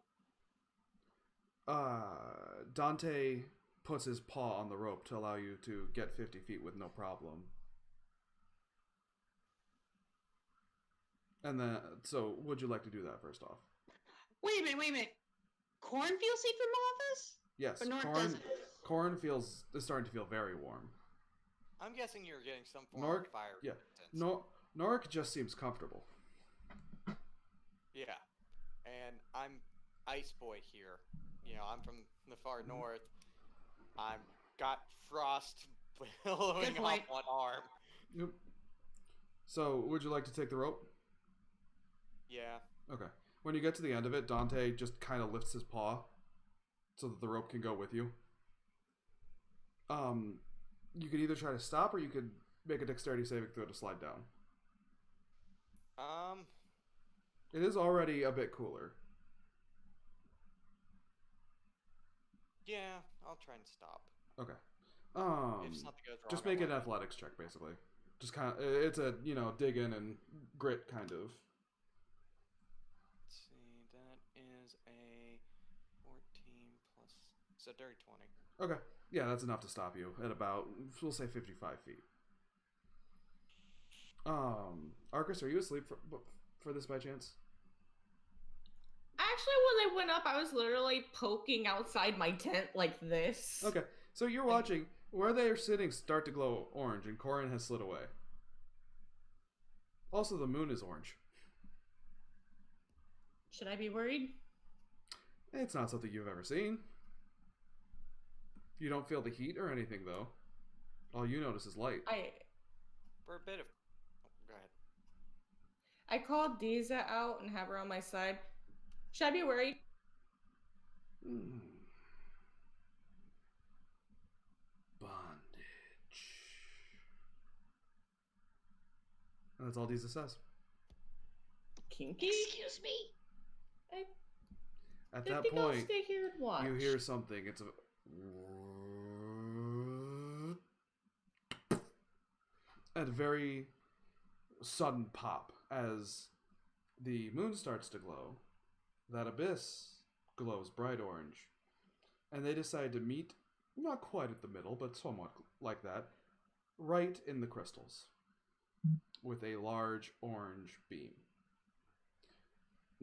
Dante puts his paw on the rope to allow you to get 50 feet with no problem. And then, so would you like to do that first off? Wait a minute. Corin feels safe from all of this? Yes. But Norik doesn't. Corin is starting to feel very warm. I'm guessing you're getting some form of fire resistance. Norik just seems comfortable. Yeah. And I'm Ice Boy here. You know, I'm from the far north. I've got frost billowing off one arm. Yep. So, would you like to take the rope? Yeah. Okay. When you get to the end of it, Dante just kind of lifts his paw so that the rope can go with you. You could either try to stop or you could make a dexterity saving throw to slide down. It is already a bit cooler. Yeah, I'll try and stop. Okay. If something goes wrong, just make an athletics check, basically. Just kind of, it's a, dig in and grit kind of. Let's see, that is a 14 plus, so dirty 20. Okay. Yeah, that's enough to stop you at about, we'll say 55 feet. Arcus, are you asleep for this by chance? Actually, when they went up, I was literally poking outside my tent like this. Okay, so you're watching where they are sitting start to glow orange, and Corin has slid away. Also, the moon is orange. Should I be worried? It's not something you've ever seen. You don't feel the heat or anything, though. All you notice is light. For a bit of... go ahead. I called Diza out and have her on my side. Should I be worried? Bondage. And that's all Diza says. Kinky? Excuse me? At I that think I'll point, stay here and watch. you hear something. It's a very sudden pop as the moon starts to glow, that abyss glows bright orange. And they decide to meet, not quite at the middle, but somewhat like that, right in the crystals, with a large orange beam.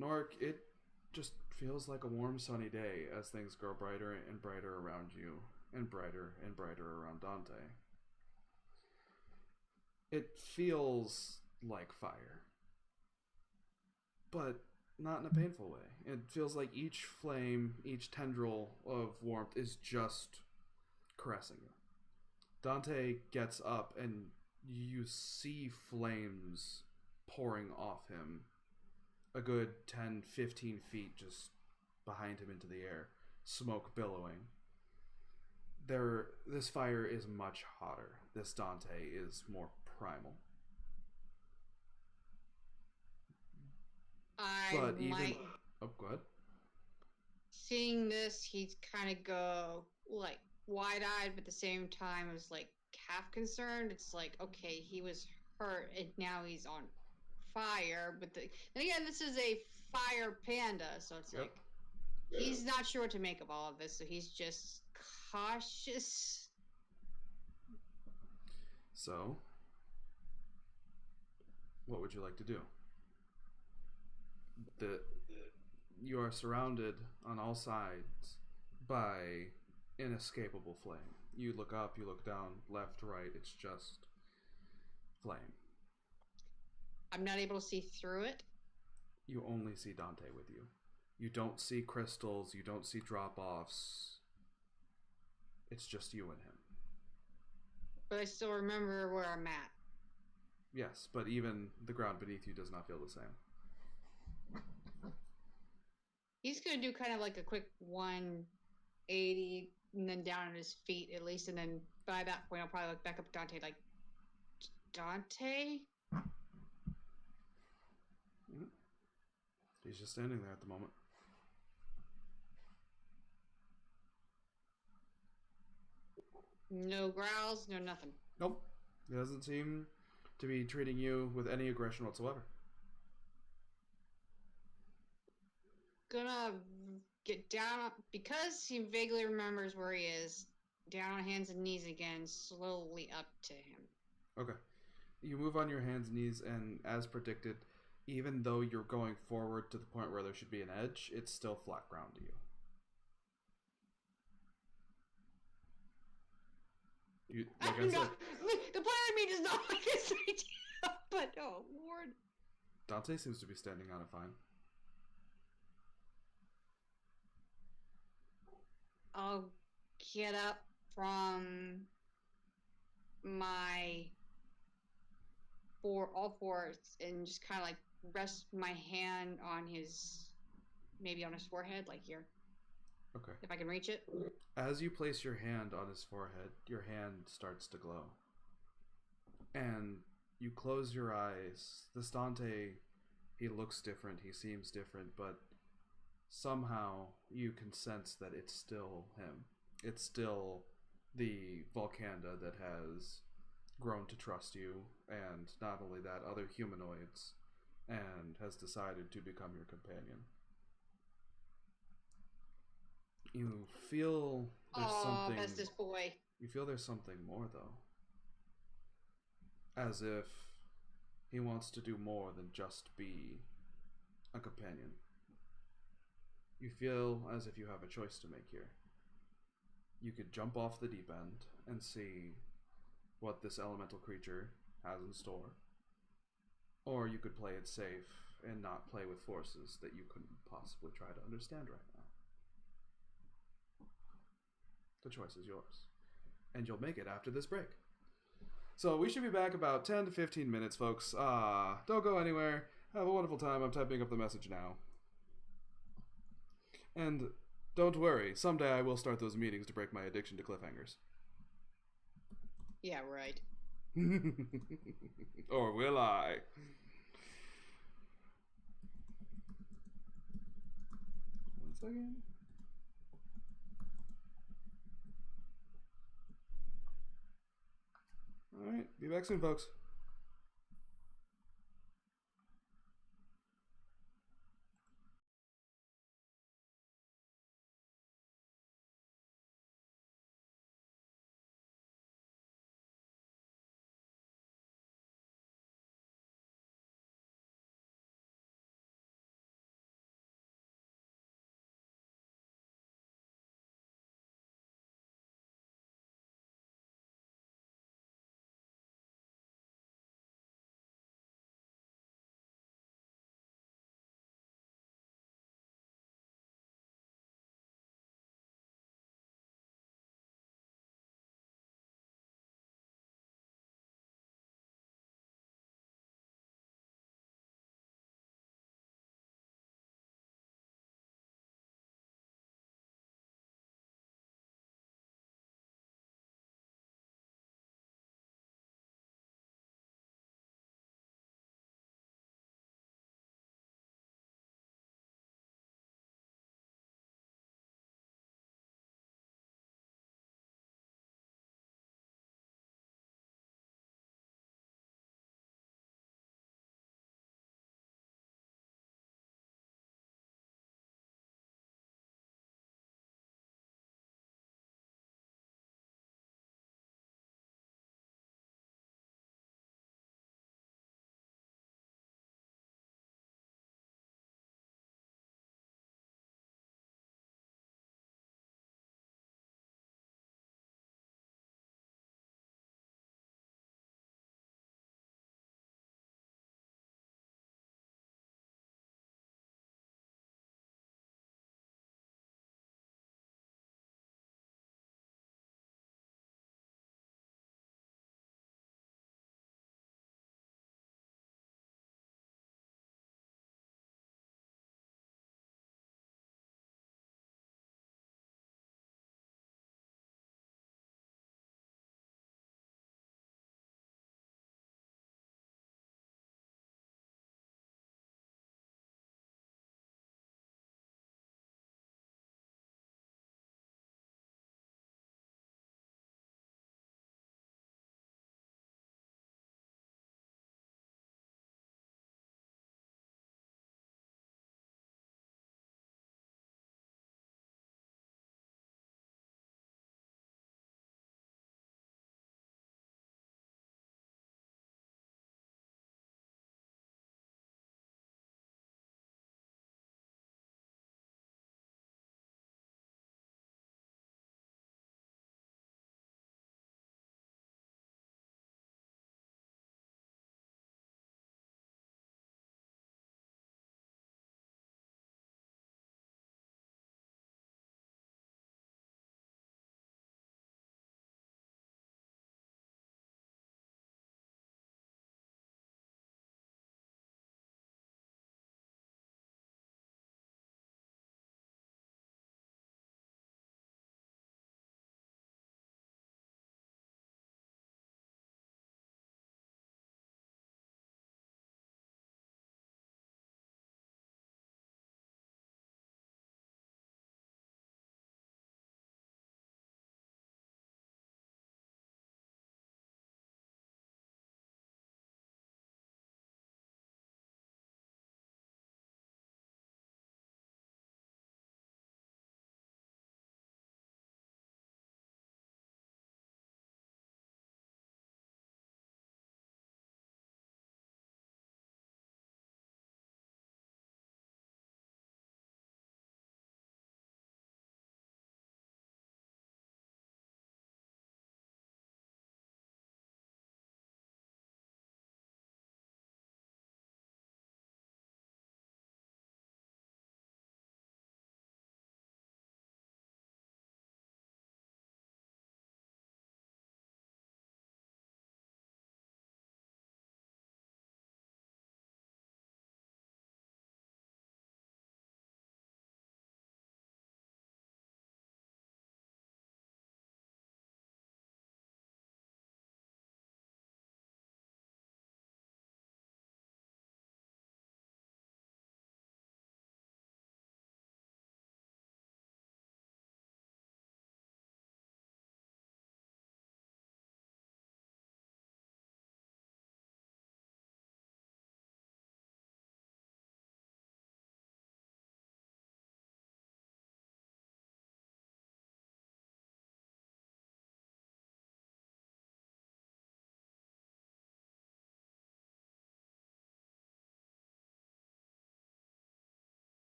Norik, it just feels like a warm sunny day as things grow brighter and brighter around you, and brighter around Dante. It feels like fire, but not in a painful way. It feels like each flame, each tendril of warmth is just caressing you. Dante gets up and you see flames pouring off him a good 10, 15 feet just behind him into the air, smoke billowing. This fire is much hotter. This Dante is more primal. I might. Oh, go ahead. Seeing this, he'd kind of go like wide-eyed, but at the same time, it was like half concerned. It's like, okay, he was hurt, and now he's on fire. But then again, this is a fire panda, so it's like he's not sure what to make of all of this. So he's just cautious. So, what would you like to do? You are surrounded on all sides by inescapable flame. You look up, you look down, left, right, it's just flame. I'm not able to see through it. You only see Dante with you. You don't see crystals, you don't see drop-offs. It's just you and him. But I still remember where I'm at. Yes, but even the ground beneath you does not feel the same. He's going to do kind of like a quick 180 and then down on his feet at least. And then by that point, I'll probably look back up at Dante like, Dante? He's just standing there at the moment. No growls, no nothing. Nope. He doesn't seem to be treating you with any aggression whatsoever. Gonna get down, because he vaguely remembers where he is, down on hands and knees again, slowly up to him. Okay. You move on your hands and knees, and as predicted, even though you're going forward to the point where there should be an edge, it's still flat ground to you. Like I said, the player in me does not like this idea, but oh Lord. Dante seems to be standing on it fine. I'll get up from my all fours and just kind of like rest my hand on maybe on his forehead, like here. Okay. If I can reach it. As you place your hand on his forehead, your hand starts to glow. And you close your eyes. This Dante, he looks different, he seems different, but somehow you can sense that it's still him. It's still the Volcanda that has grown to trust you, and not only that, other humanoids, and has decided to become your companion. You feel there's something. Bestest boy. You feel there's something more, though. As if he wants to do more than just be a companion. You feel as if you have a choice to make here. You could jump off the deep end and see what this elemental creature has in store. Or you could play it safe and not play with forces that you couldn't possibly try to understand right now. The choice is yours. And you'll make it after this break. So we should be back about 10 to 15 minutes, folks. Don't go anywhere. Have a wonderful time. I'm typing up the message now. And don't worry, someday I will start those meetings to break my addiction to cliffhangers. Yeah, right. Or will I? One second. Alright, be back soon, folks.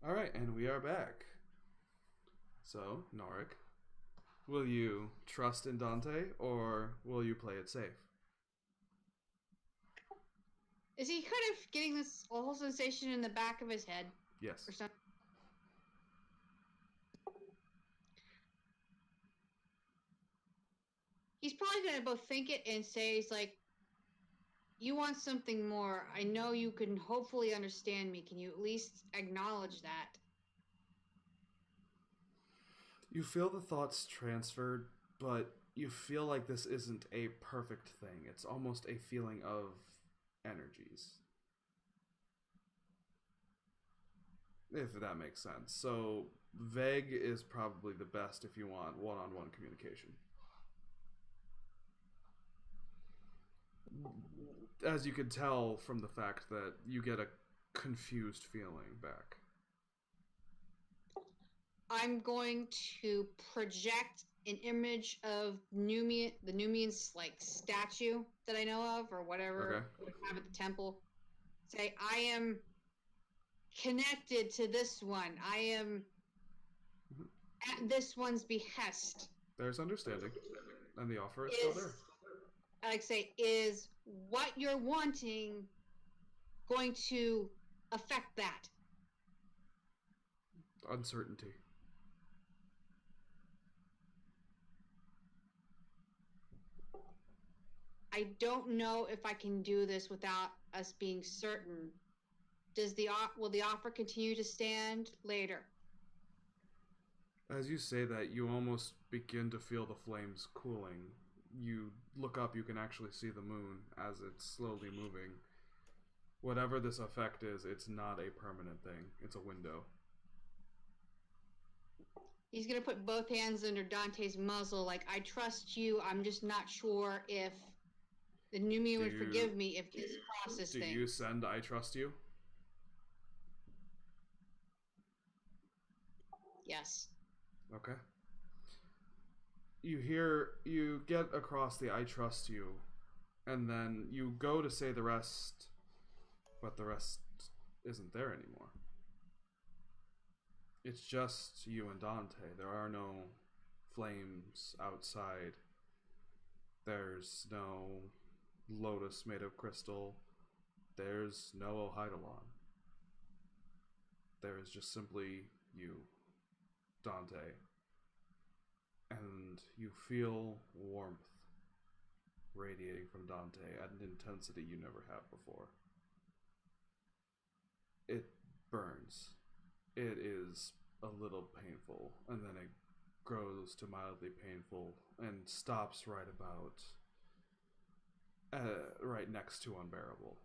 All right, and we are back. So, Norik, will you trust in Dante or will you play it safe? Is he kind of getting this awful sensation in the back of his head Yes. or something? He's probably gonna both think it and say, he's like, you want something more. I know you can hopefully understand me. Can you at least acknowledge that? You feel the thoughts transferred, but you feel like this isn't a perfect thing. It's almost a feeling of energies. If that makes sense. So, vague is probably the best if you want one-on-one communication. As you can tell from the fact that you get a confused feeling back. I'm going to project an image of Numian, the Numian's like statue that I know of, or whatever we have at the temple. Say, I am connected to this one. I am at this one's behest. There's understanding, and the offer is still there. I like say, is what you're wanting going to affect that? Uncertainty. I don't know if I can do this without us being certain. Will the offer continue to stand later? As you say that, you almost begin to feel the flames cooling. You look up, you can actually see the moon as it's slowly moving. Whatever this effect is, it's not a permanent thing. It's a window. He's going to put both hands under Dante's muzzle like, I trust you, I'm just not sure if the Numian would forgive me if this process thing. Do you send I trust you? Yes. Okay. You get across the I trust you, and then you go to say the rest, but the rest isn't there anymore. It's just you and Dante. There are no flames outside. There's no lotus made of crystal. There's no Ohidolon. There is just simply you, Dante. And you feel warmth radiating from Dante at an intensity you never have before. It burns. It is a little painful, and then it grows to mildly painful and stops right about right next to unbearable.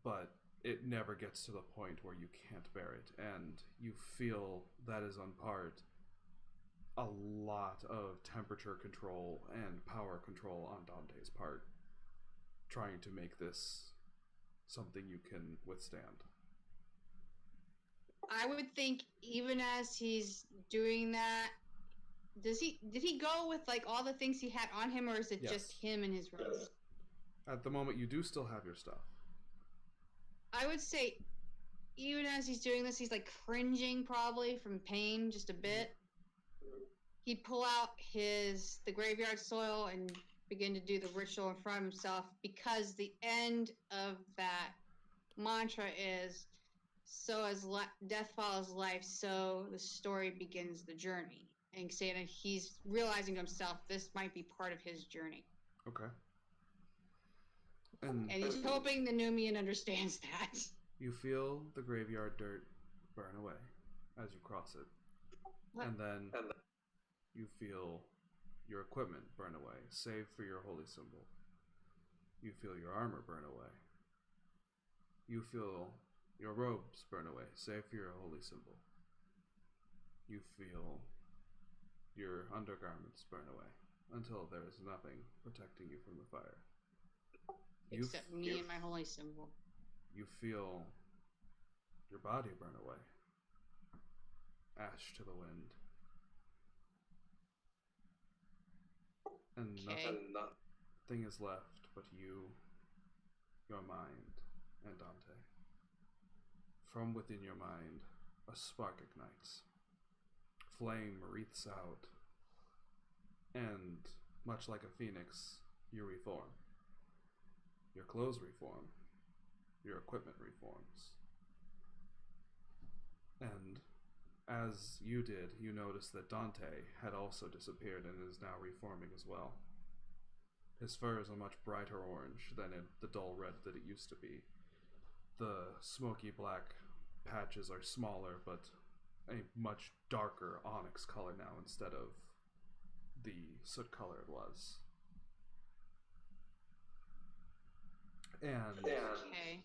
But it never gets to the point where you can't bear it, and you feel that is on part a lot of temperature control and power control on Dante's part, trying to make this something you can withstand. I would think even as he's doing that, did he go with like all the things he had on him, or is it just him and his robes? At the moment, you do still have your stuff. I would say even as he's doing this, he's like cringing probably from pain just a bit. He'd pull out the graveyard soil and begin to do the ritual in front of himself, because the end of that mantra is, so as death follows life, so the story begins the journey. And saying that he's realizing to himself this might be part of his journey. Okay. And he's hoping the Numian understands that. You feel the graveyard dirt burn away as you cross it. And then you feel your equipment burn away, save for your holy symbol. You feel your armor burn away. You feel your robes burn away, save for your holy symbol. You feel your undergarments burn away until there is nothing protecting you from the fire. Except me and my holy symbol. You feel your body burn away. Ash to the wind. And nothing is left but you, your mind, and Dante. From within your mind, a spark ignites. Flame wreaths out. And, much like a phoenix, you reform. Your clothes reform. Your equipment reforms. And, as you did, you noticed that Dante had also disappeared and is now reforming as well. His fur is a much brighter orange than the dull red that it used to be. The smoky black patches are smaller, but a much darker onyx color now instead of the soot color it was. And Okay.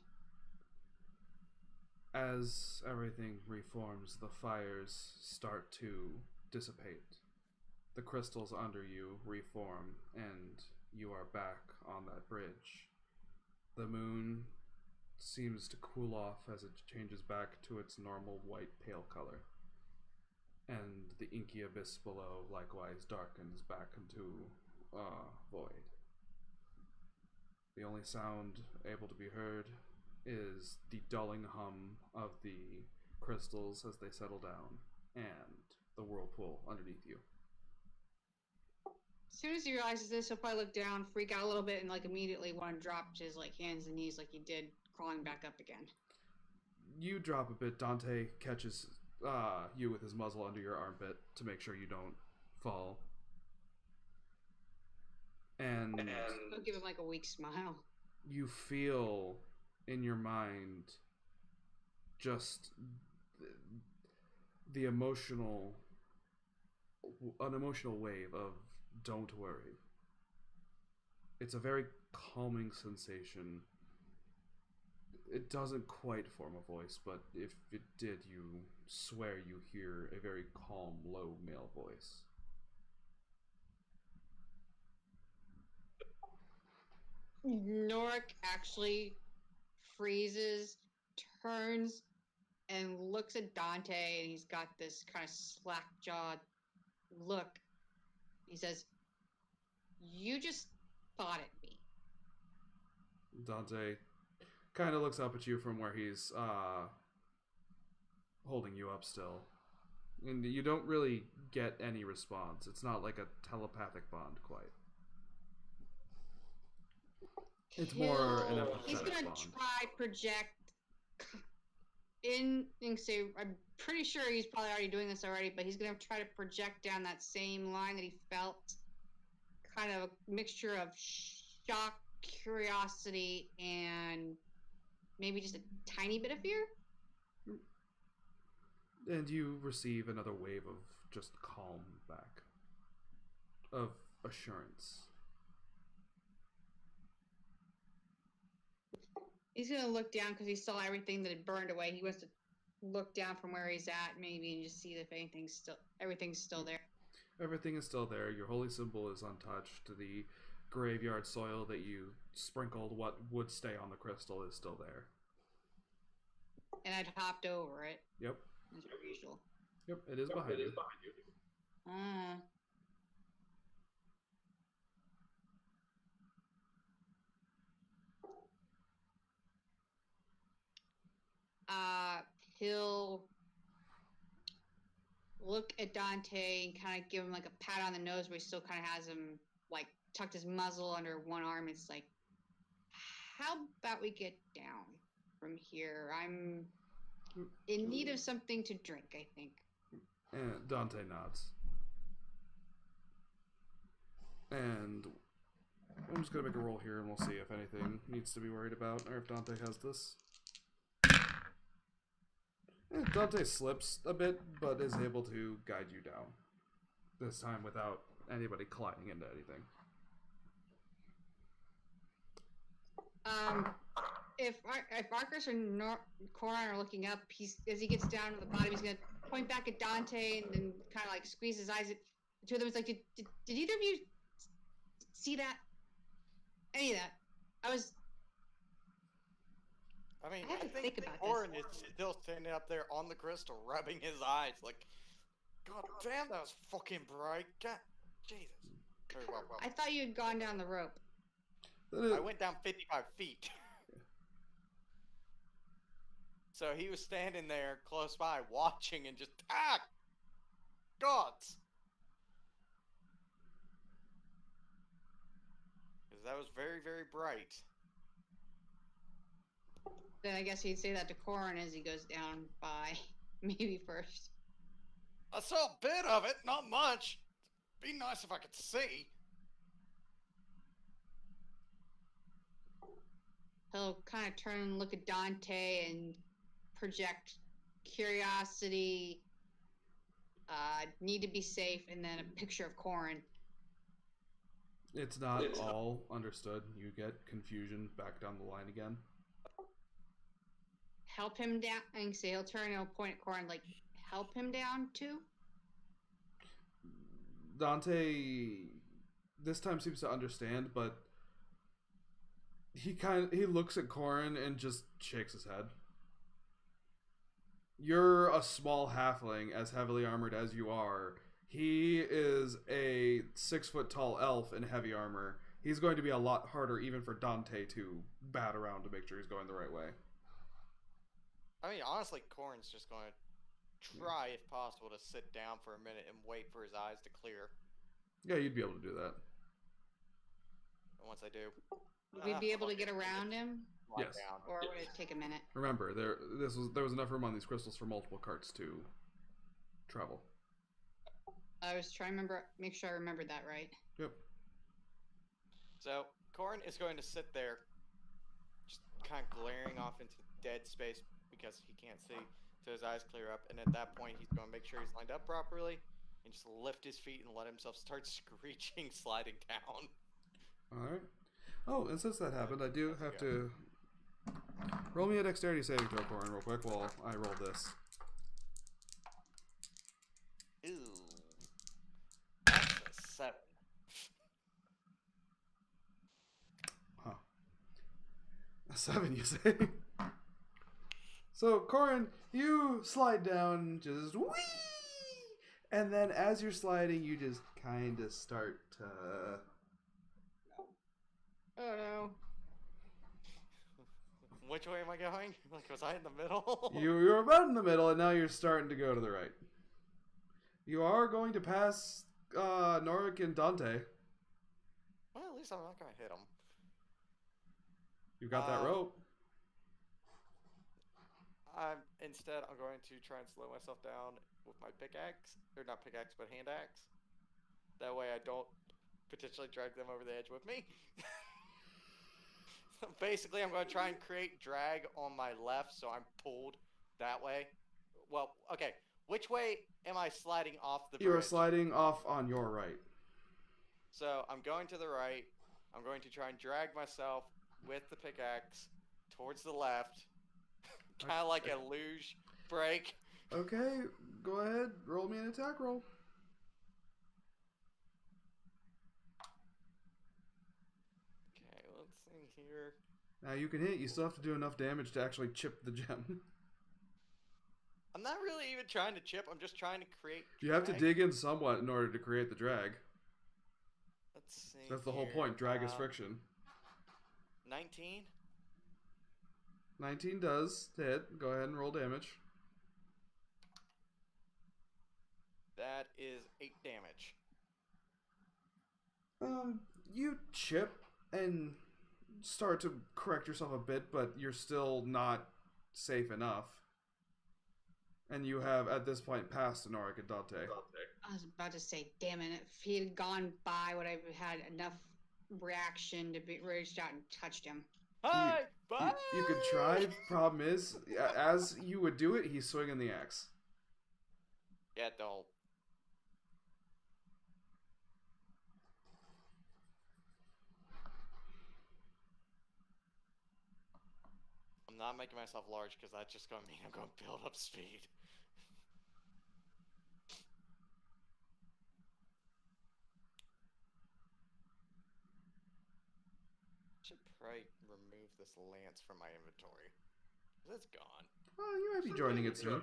as everything reforms, the fires start to dissipate. The crystals under you reform, and you are back on that bridge. The moon seems to cool off as it changes back to its normal white pale color. And the inky abyss below likewise darkens back into void. The only sound able to be heard is the dulling hum of the crystals as they settle down, and the whirlpool underneath you. As soon as he realizes this, he'll probably look down, freak out a little bit, and like immediately want to drop to his like hands and knees like he did, crawling back up again. You drop a bit. Dante catches you with his muzzle under your armpit to make sure you don't fall. And He'll give him like a weak smile. you feel in your mind just an emotional wave of don't worry. It's a very calming sensation. It doesn't quite form a voice, but if it did, you swear you hear a very calm, low male voice. Norik actually freezes, turns, and looks at Dante, and he's got this kind of slack-jawed look. He says, "You just thought at me." Dante kind of looks up at you from where he's holding you up still. And you don't really get any response. It's not like a telepathic bond quite. It's more an He's empathetic gonna bond. try project in say I'm pretty sure he's probably already doing this already, but he's gonna try to project down that same line that he felt, kind of a mixture of shock, curiosity, and maybe just a tiny bit of fear. And you receive another wave of just calm back. Of assurance. He's gonna look down because he saw everything that had burned away. He wants to look down from where he's at, maybe, and just see if everything's still there. Everything is still there. Your holy symbol is untouched. The graveyard soil that you sprinkled what would stay on the crystal is still there. And I'd hopped over it, Yep. as per usual. Yep, it is behind you. He'll look at Dante and kind of give him like a pat on the nose, where he still kind of has him like tucked his muzzle under one arm. It's like, how about we get down from here? I'm in need of something to drink, I think. And Dante nods. And I'm just gonna make a roll here and we'll see if anything needs to be worried about, or if Dante has this. Dante slips a bit, but is able to guide you down. This time without anybody colliding into anything. If Arcus or Corin are looking up, as he gets down to the bottom, he's gonna point back at Dante and then kind of like squeeze his eyes at the two of them. It's like, did either of you see that? Any of that? I mean, I had I to think think about Orin this. is still standing up there on the crystal, rubbing his eyes, like, God damn, that was fucking bright. God, Jesus. Very well. I thought you had gone down the rope. I went down 55 feet. So he was standing there close by, watching and just gods. Because that was very, very bright. Then I guess he'd say that to Corin as he goes down by maybe first. I saw a bit of it, not much. Be nice if I could see. He'll kind of turn and look at Dante and project curiosity, need to be safe, and then a picture of Corin. It's not all understood. You get confusion back down the line again. Help him down. And say he'll turn and he'll point at Corin, like, help him down too? Dante this time seems to understand, but he looks at Corin and just shakes his head. You're a small halfling, as heavily armored as you are. He is a 6-foot tall elf in heavy armor. He's going to be a lot harder even for Dante to bat around to make sure he's going the right way. I mean, honestly, Corin's just going to try, if possible, to sit down for a minute and wait for his eyes to clear. Yeah, you'd be able to do that. And once I do, Would we be able to get around him? lie Yes. down. Or would it take a minute? Remember, there was enough room on these crystals for multiple carts to travel. I was trying to make sure I remembered that right. Yep. So Corin is going to sit there, just kind of glaring off into dead space because he can't see, so his eyes clear up. And at that point, he's going to make sure he's lined up properly, and just lift his feet and let himself start screeching, sliding down. All right. Oh, and since that happened, I do have to roll me a dexterity saving throw, Corin, real quick while I roll this. Ooh, that's a 7. Huh. A 7, you say? So, Corin, you slide down, just whee! And then as you're sliding, you just kind of start to... Oh no. Which way am I going? Like, was I in the middle? You're about in the middle, and now you're starting to go to the right. You are going to pass Norik and Dante. Well, at least I'm not going to hit him. You've got that rope. Instead, I'm going to try and slow myself down with my pickaxe. Or not pickaxe, but hand axe. That way I don't potentially drag them over the edge with me. Basically, I'm going to try and create drag on my left, so I'm pulled that way. Well, okay. Which way am I sliding off the bridge? You are sliding off on your right. So I'm going to the right. I'm going to try and drag myself with the pickaxe towards the left. Kind of like a luge break. Okay, go ahead. Roll me an attack roll. Okay, let's see here. Now you can hit. You still have to do enough damage to actually chip the gem. I'm not really even trying to chip. I'm just trying to create drag. You have to dig in somewhat in order to create the drag. Let's see. That's the whole here. point. Drag is friction. 19? 19 does hit. Go ahead and roll damage. That is 8 damage. You chip and start to correct yourself a bit, but you're still not safe enough. And you have, at this point, passed Norik and Dante. I was about to say, damn it, if he had gone by, would I have had enough reaction to be reached out and touched him? Hi! Bye! You could try. Problem is, as you would do it, he's swinging the axe. Yeah, don't. I'm not making myself large because that's just going to mean I'm going to build up speed. Should probably remove this lance from my inventory. It's gone. Well, you might be joining it soon.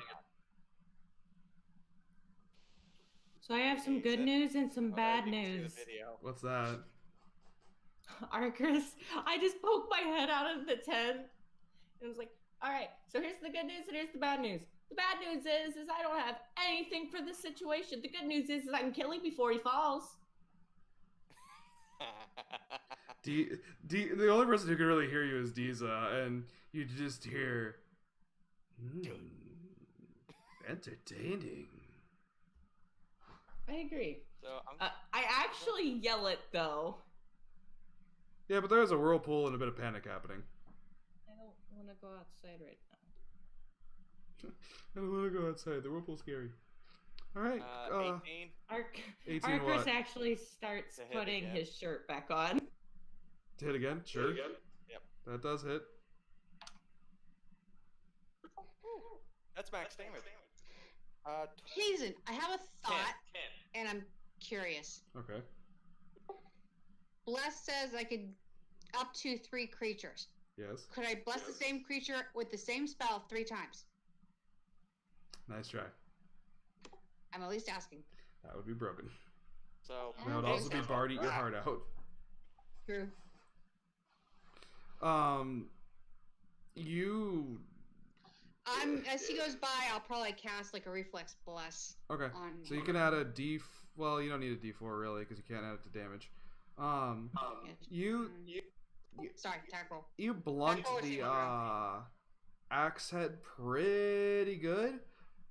So I have some good news and some bad news. What's that? Arcus, I just poked my head out of the tent and was like, All right. So here's the good news and here's the bad news. The bad news is I don't have anything for this situation. The good news is I can kill him before he falls. The only person who can really hear you is Diza, and you just hear, entertaining. I agree. So I actually yell it though. Yeah, but there is a whirlpool and a bit of panic happening. I don't want to go outside right now. I don't want to go outside. The whirlpool's scary. All right. 18. 18 Arcus what? actually starts To hit putting again. his shirt back on. To hit again? Sure. Yep. That does hit. That's max damage. Hazen, I have a 10. thought, and I'm curious. Okay. Bless says I could up to 3 creatures. Yes. Could I bless the same creature with the same spell 3 times? Nice try. I'm at least asking. That would be broken. So That would Okay. also be Bard eat your heart out. True. You. As he goes by, I'll probably cast like a reflex bless Okay. on. So you can add a D. Well, you don't need a D4 really because you can't add it to damage. You Sorry, tackle. you blunt Tackle is the zero. axe head pretty good,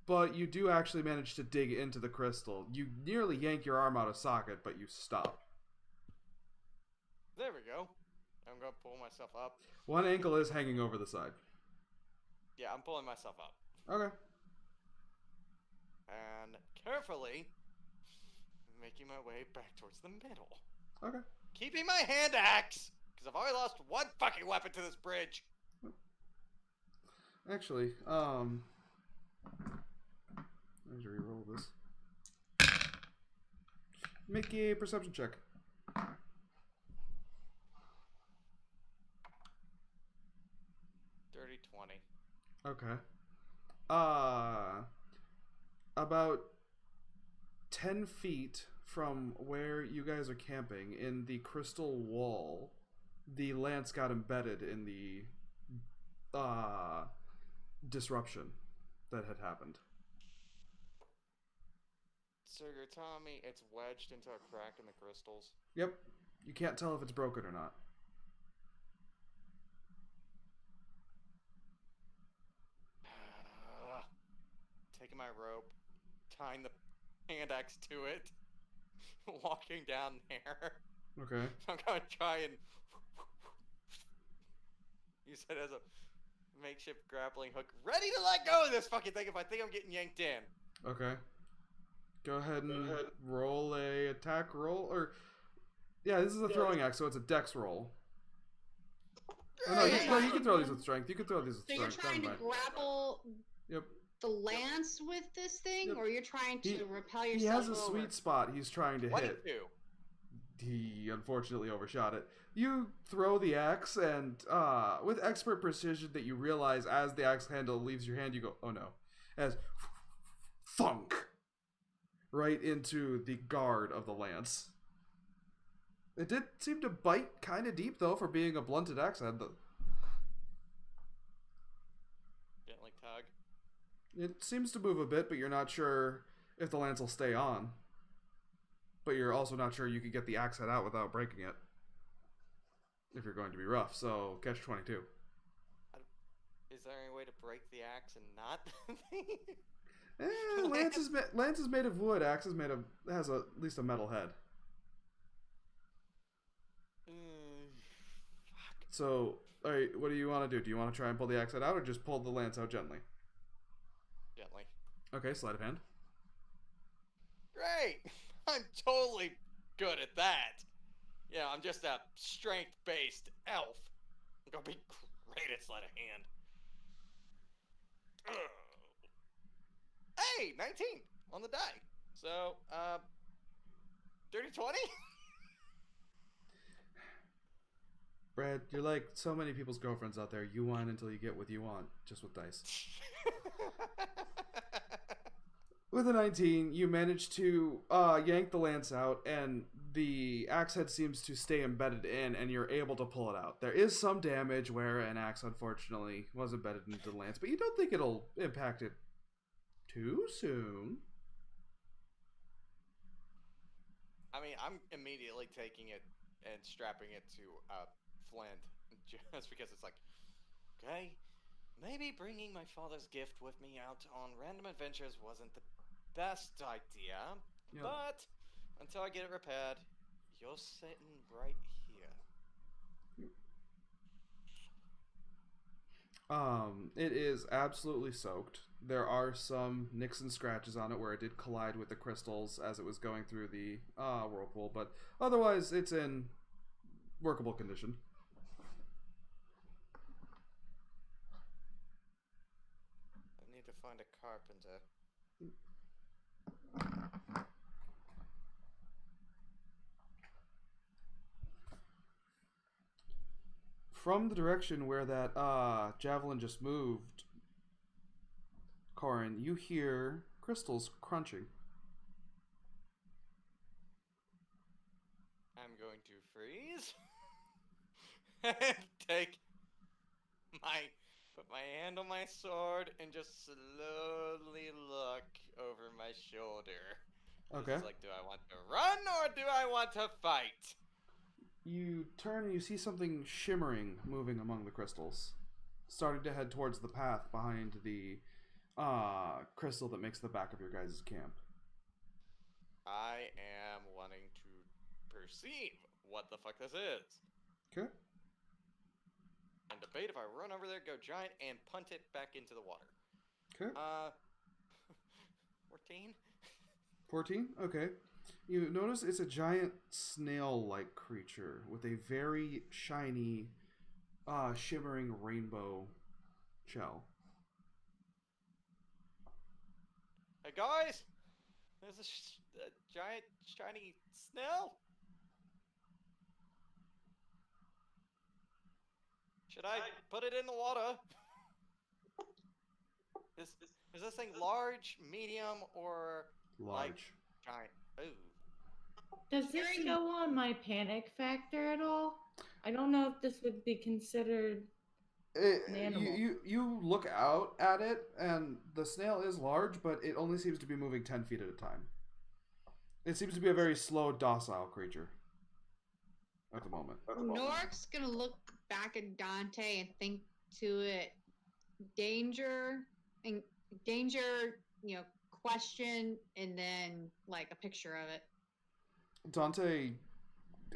but you do actually manage to dig into the crystal. You nearly yank your arm out of socket, but you stop. there we go. I'm gonna pull myself up. One ankle is hanging over the side. Yeah, I'm pulling myself up. Okay. And carefully making my way back towards the middle. Okay. Keeping my hand axe! Because I've already lost one fucking weapon to this bridge. Actually, I need to reroll this. Make a perception check. Dirty 20. Okay. About 10 feet from where you guys are camping in the crystal wall, the lance got embedded in the disruption that had happened. So you're telling me it's wedged into a crack in the crystals? Yep. You can't tell if it's broken or not. Taking my rope, tying the hand axe to it, walking down there. Okay. I'm gonna try and use it as a makeshift grappling hook, ready to let go of this fucking thing if I think I'm getting yanked in. Okay. Go ahead and roll a attack roll, or yeah, this is a throwing axe, so it's a dex roll. Oh, no, you can throw these with strength. You can throw these with So you're strength. trying to Never mind. grapple Yep. the lance with this thing, Yep. or you're trying to repel yourself He has a over? sweet spot he's trying to hit. 22. He unfortunately overshot it. You throw the axe, and with expert precision that you realize as the axe handle leaves your hand, you go, oh no. As thunk right into the guard of the lance. It did seem to bite kind of deep, though, for being a blunted axe head. Gently tug. It seems to move a bit, but you're not sure if the lance will stay on. But you're also not sure you could get the axe head out without breaking it. If you're going to be rough, so catch 22. Is there any way to break the axe and not? Lance is made of wood. Axe is made of has at least a metal head. Fuck. So, all right, what do you want to do? Do you want to try and pull the axe head out, or just pull the lance out gently? Gently. Okay, sleight of hand. Great! I'm totally good at that. Yeah, I'm just a strength-based elf. I'm gonna be great at sleight of hand. Hey, 19 on the die. So, dirty 20? Brad, you're like so many people's girlfriends out there. You whine until you get what you want, just with dice. With a 19, you manage to yank the lance out, and the axe head seems to stay embedded in, and you're able to pull it out. There is some damage where an axe, unfortunately, was embedded into the lance, but you don't think it'll impact it too soon. I mean, I'm immediately taking it and strapping it to Flint, just because it's like, okay, maybe bringing my father's gift with me out on random adventures wasn't the best idea, Yeah. but until I get it repaired, you're sitting right here. It is absolutely soaked. There are some nicks and scratches on it where it did collide with the crystals as it was going through the whirlpool, but otherwise it's in workable condition. I need to find a carpenter. From the direction where that javelin just moved, Corin, you hear crystals crunching. I'm going to freeze and put my hand on my sword and just slowly look over my shoulder. Okay. It's like, do I want to run or do I want to fight? You turn and you see something shimmering moving among the crystals, starting to head towards the path behind the crystal that makes the back of your guys' camp. I am wanting to perceive what the fuck this is. Okay. And debate if I run over there, go giant, and punt it back into the water. Okay. 14? 14? Okay. You notice it's a giant snail-like creature with a very shiny, shimmering rainbow shell. Hey guys! There's a giant shiny snail? Should I put it in the water? Is this thing large, medium, or Large. giant? Ooh. Does this Hearing- go on my panic factor at all? I don't know if this would be considered. An animal. You look out at it, and the snail is large, but it only seems to be moving 10 feet at a time. It seems to be a very slow, docile creature at the moment. Nork's gonna look back at Dante and think to it, danger, question, and then like a picture of it. Dante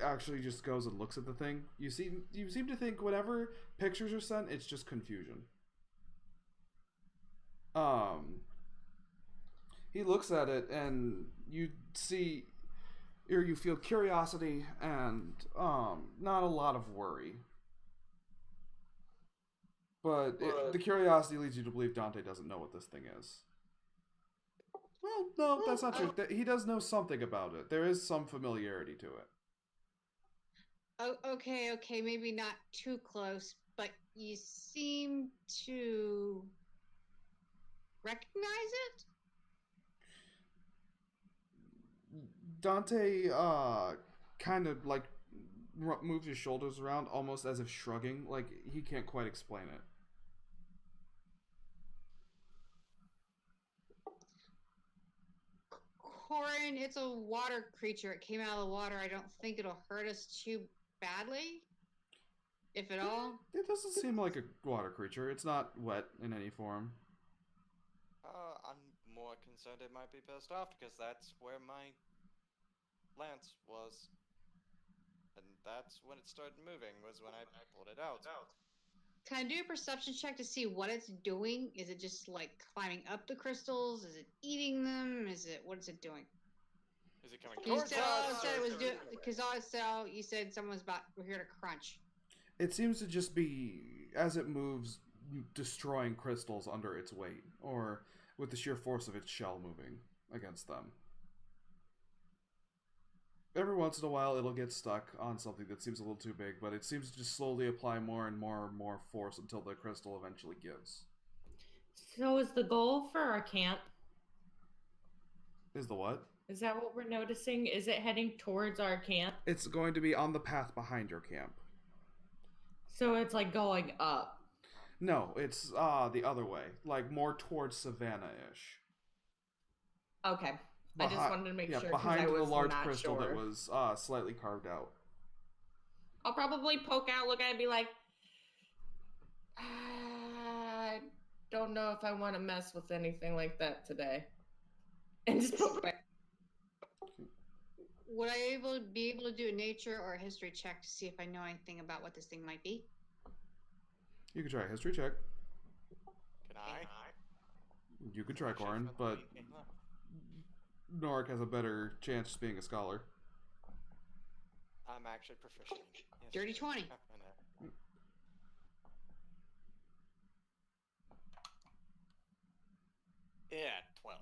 actually just goes and looks at the thing. You seem to think whenever pictures are sent, it's just confusion. He looks at it, and you see, or you feel curiosity and not a lot of worry. But the curiosity leads you to believe Dante doesn't know what this thing is. Well, no, that's not true. He does know something about it. There is some familiarity to it. Oh, okay, maybe not too close, but you seem to recognize it? Dante kind of like moves his shoulders around almost as if shrugging, like he can't quite explain it. Corin, it's a water creature. It came out of the water. I don't think it'll hurt us too badly, if at all. It doesn't seem like a water creature. It's not wet in any form. I'm more concerned it might be pissed off because that's where my lance was. And that's when it started moving, was when I pulled it out. Can I do a perception check to see what it's doing? Is it just like climbing up the crystals? Is it eating them? What is it doing? Is it coming You towards said, us? it was doing because you said someone was we're here to crunch. It seems to just be, as it moves, destroying crystals under its weight, or with the sheer force of its shell moving against them. Every once in a while, it'll get stuck on something that seems a little too big, but it seems to just slowly apply more and more and more force until the crystal eventually gives. So is the goal for our camp? Is the what? Is that what we're noticing? Is it heading towards our camp? It's going to be on the path behind your camp. So it's like going up. No, it's the other way, like more towards Savannah-ish. Okay. I just wanted to make sure because behind I was the large not crystal sure. that was slightly carved out. I'll probably poke out, look at it, and be like, I don't know if I want to mess with anything like that today. And just poke back. Would I be able to do a nature or a history check to see if I know anything about what this thing might be? You can try a history check. Can I? You could try, Corin, but Norik has a better chance being a scholar. I'm actually proficient. Yes. Dirty 20. Yeah, 12.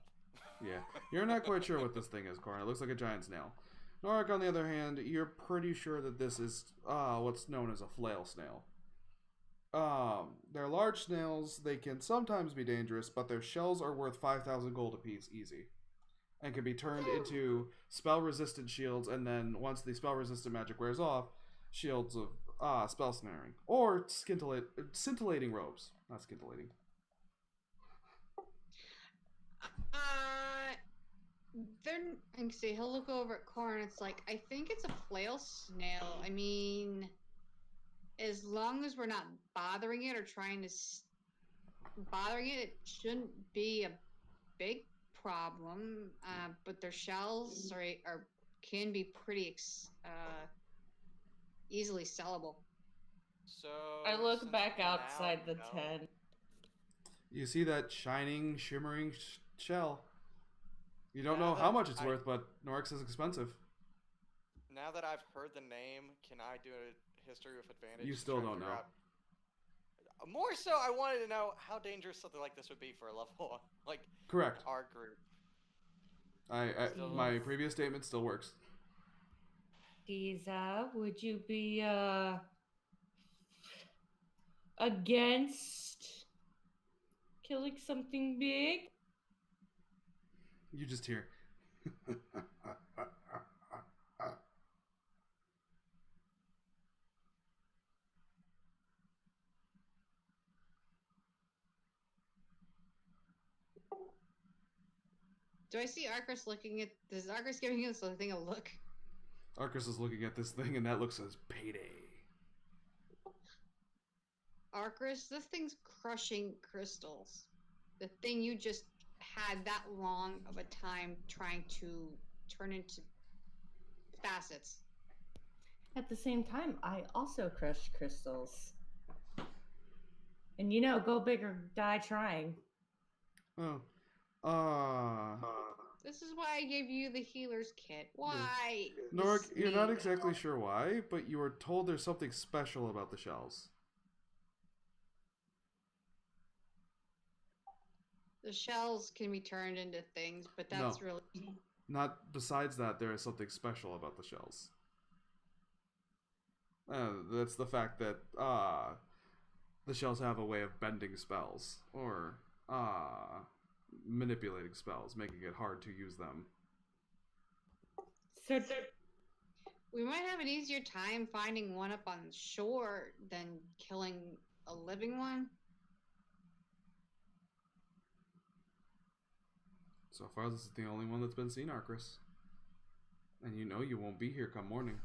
Yeah, you're not quite sure what this thing is, Corin. It looks like a giant snail. Norik, on the other hand, you're pretty sure that this is what's known as a flail snail. They're large snails. They can sometimes be dangerous, but their shells are worth 5,000 gold apiece, easy, and can be turned into spell-resistant shields. And then once the spell-resistant magic wears off, shields of spell snaring or scintillating robes. Not scintillating. Then I can see he'll look over at Corin. It's like, I think it's a flail snail. I mean, as long as we're not bothering it or trying to bothering it, it shouldn't be a big problem. But their shells are can be pretty easily sellable. So I look since back we outside now the know- tent. You see that shining, shimmering shell. You don't Now know how that much it's I- worth, but Norix is expensive. Now that I've heard the name, can I do a history with advantage? You to still try to don't figure know. out- More so, I wanted to know how dangerous something like this would be for a level like Correct. our group. My previous statement still works. Diza, would you be against killing something big? You just hear. Do I see Arcus looking at? Does Arcus giving this thing a look? Arcus is looking at this thing, and that looks as payday. Arcus, this thing's crushing crystals. The thing you just had that long of a time trying to turn into facets. At the same time, I also crush crystals. And go big or die trying. Oh. This is why I gave you the healer's kit. Why? Norik, you're not Me. exactly sure why, but you were told there's something special about the shells. The shells can be turned into things, but that's No. really Not besides that, there is something special about the shells. That's the fact that the shells have a way of bending spells or manipulating spells, making it hard to use them. So we might have an easier time finding one up on shore than killing a living one. So far, this is the only one that's been seen, Arcris. And you know you won't be here come morning.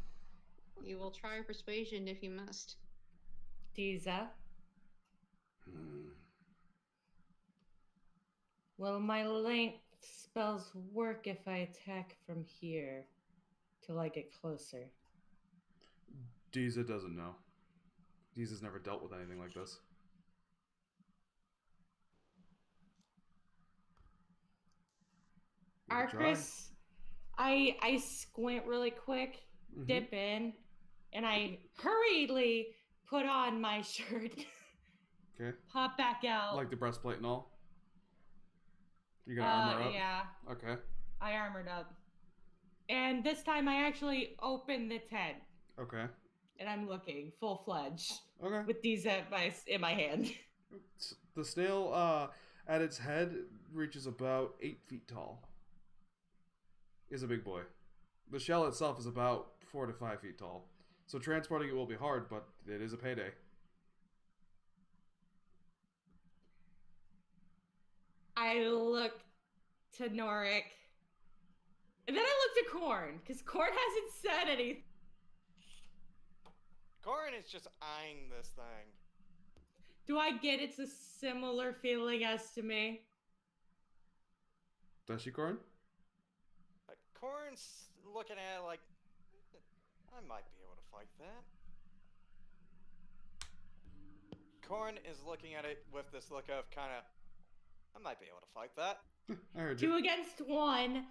You will try persuasion if you must. Diza, will my length spells work if I attack from here till I get closer? Diza doesn't know. Diza's never dealt with anything like this. You can try. Arcris, I squint really quick, Mhm. dip in, and I hurriedly put on my shirt, Okay. pop back out. Like the breastplate and all? You gonna armor up? Yeah, Okay. I armored up. And this time I actually opened the tent, Okay. and I'm looking full-fledged Okay. with these in my hand. The snail, at its head, reaches about 8 feet tall. is a big boy. The shell itself is about 4 to 5 feet tall. So transporting it will be hard, but it is a payday. I look to Norik. And then I look to Korn, because Korn hasn't said anything. Corin is just eyeing this thing. Do I get it's a similar feeling as to me? Does she, Corin? Like, Corin's looking at it like, I might be able to fight that. Corin is looking at it with this look of kind of, I might be able to fight that. I heard 2 you. against 1.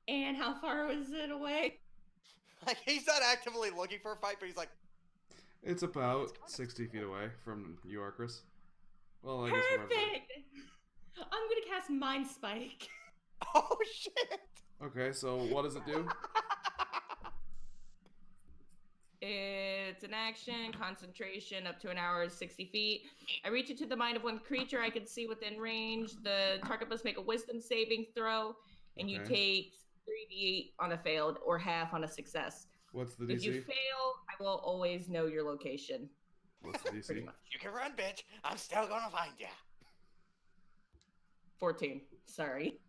And how far was it away? Like, he's not actively looking for a fight, but he's like, It's about It's kind of 60 feet away from you, Arcris. Well, I Perfect! guess I'm gonna cast Mind Spike. oh shit! Okay, so what does it do? It's an action, concentration, up to an hour is 60 feet. I reach into the mind of one creature I can see within range. The target must make a wisdom saving throw, and you Okay. take 3d8 on a failed or half on a success. What's the If you DC? fail, I will always know your location. What's the Pretty DC? much. You can run, bitch. I'm still gonna find ya. 14. Sorry.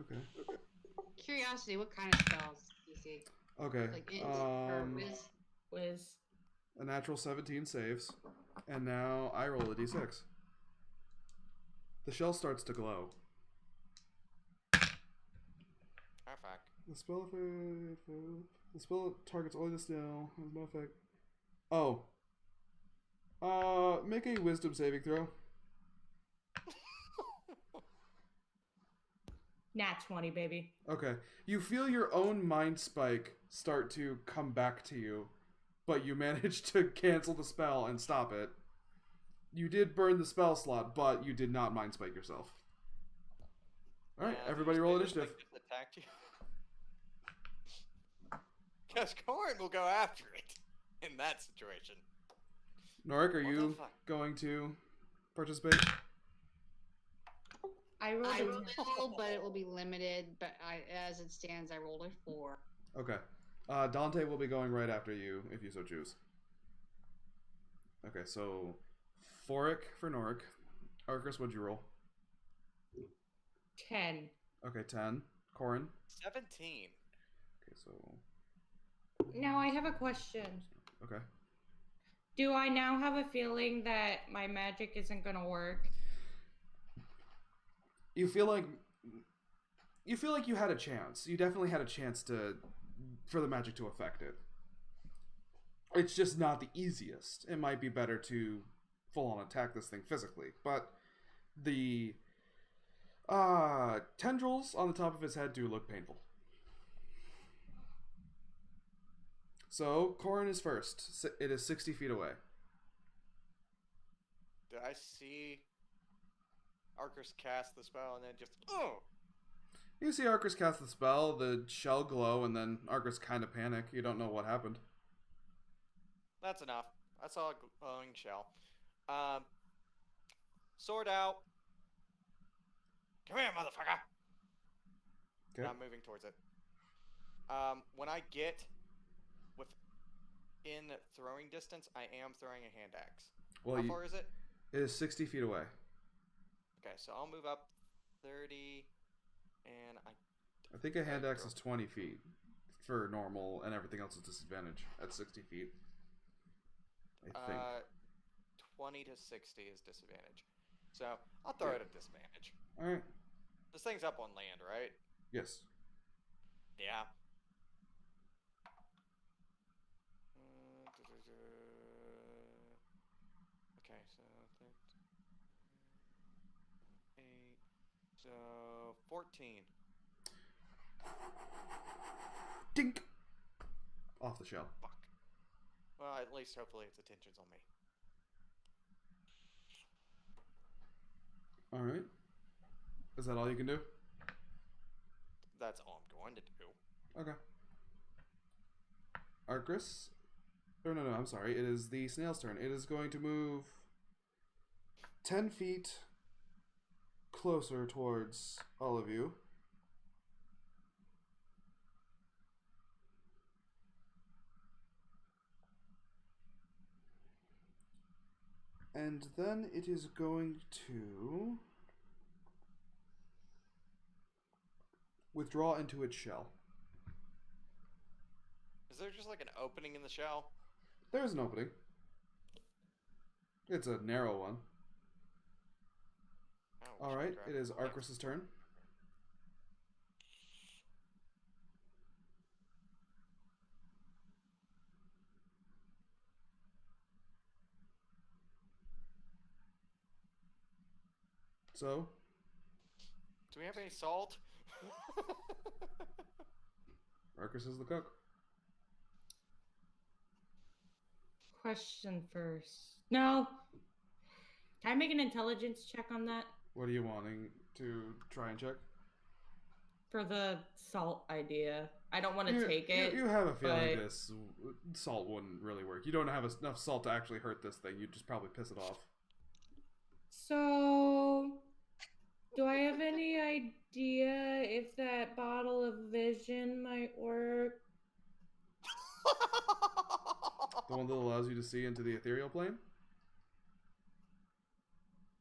Okay. Curiosity, what kind of spells do you see? Okay. Like int or whiz? Wiz. A natural 17 saves, and now I roll a d6. The shell starts to glow. Oh fuck. The spell targets only the snail. Has no effect. Oh. Make a wisdom saving throw. Nat 20, baby. Okay. You feel your own mind spike start to come back to you, but you manage to cancel the spell and stop it. You did burn the spell slot, but you did not mind spike yourself. Alright, everybody roll initiative. Just attacked you. Because Corin will go after it in that situation. Norik, are What the you fuck? going to participate? I rolled I a will, but it will be limited. But as it stands, I rolled a 4. Okay. Dante will be going right after you, if you so choose. Okay, so Foric for Norik. Arcris, what'd you roll? 10. Okay, 10. Corin. 17. Okay, so... Now I have a question. Okay. Do I now have a feeling that my magic isn't gonna work? You feel like you had a chance. You definitely had a chance for the magic to affect it. It's just not the easiest. It might be better to full on attack this thing physically, but the tendrils on the top of his head do look painful. So Corin is first. It is 60 feet away. Did I see Arcus cast the spell and then just, oh! You see Arcus cast the spell, the shell glow, and then Arcus kind of panic. You don't know what happened. That's enough. I saw a glowing shell. Sword out. Come here, motherfucker! Okay. And I'm moving towards it. When I get within throwing distance, I am throwing a hand axe. Well, How far is it? it is 60 feet away. Okay, so I'll move up 30, and I think a hand axe is 20 feet for normal, and everything else is disadvantage at 60 feet. I think. 20 to 60 is disadvantage. So I'll throw it at disadvantage. Alright. This thing's up on land, right? Yes. Yeah. Okay, so 8, so 14. Dink! Off the shell. Fuck. Well, at least hopefully its attention's on me. Alright. Is that all you can do? That's all I'm going to do. Okay. Arcris? Or no, I'm sorry. It is the snail's turn. It is going to move 10 feet closer towards all of you. And then it is going to withdraw into its shell. Is there just like an opening in the shell? There is an opening. It's a narrow one. Oh, we All should right, try it is Okay. Arcris's turn. So, Do we have any salt? Arcris is the cook. Question first. No. Can I make an intelligence check on that What are you wanting to try and check? for the salt idea? I don't want to take it. You have a feeling but- this salt wouldn't really work. You don't have enough salt to actually hurt this thing. You'd just probably piss it off. So, do I have any idea if that bottle of vision might work? The one that allows you to see into the ethereal plane?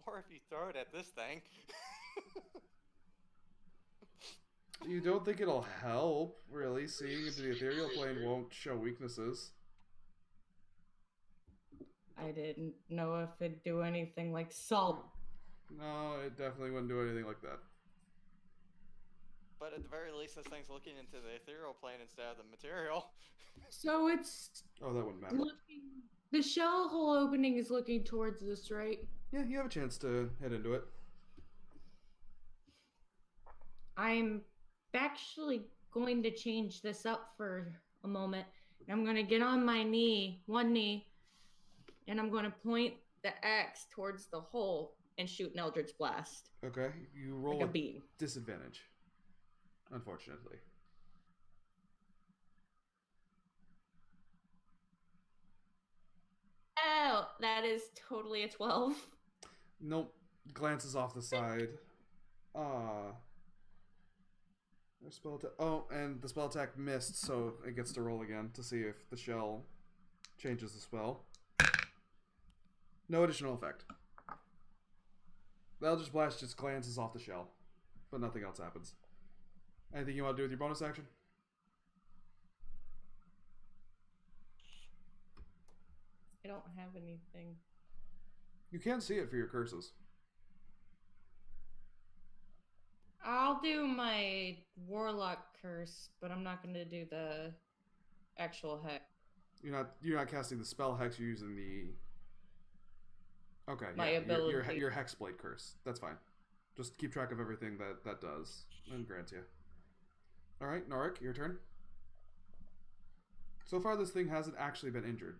Or if you throw it at this thing. You don't think it'll help, really? Seeing into the ethereal plane won't show weaknesses. I didn't know if it'd do anything like salt. No, it definitely wouldn't do anything like that. But at the very least, this thing's looking into the ethereal plane instead of the material. So it's Oh, that wouldn't matter. looking. The shell hole opening is looking towards this, right? Yeah, you have a chance to head into it. I'm actually going to change this up for a moment. I'm going to get on my knee, one knee, and I'm going to point the axe towards the hole and shoot an Eldritch Blast. Okay, you roll Like a with beam. disadvantage. Unfortunately. Oh, that is totally a 12. Nope. Glances off the side. Their spell attack. Oh, and the spell attack missed, so it gets to roll again to see if the shell changes the spell. No additional effect. The Eldritch Blast just glances off the shell, but nothing else happens. Anything you want to do with your bonus action? I don't have anything. You can see it for your curses. I'll do my Warlock curse, but I'm not going to do the actual hex. You're not casting the spell hex. You're using the. Okay, My yeah, ability. your Hexblade curse. That's fine. Just keep track of everything that does and grants you. All right, Norik, your turn. So far, this thing hasn't actually been injured.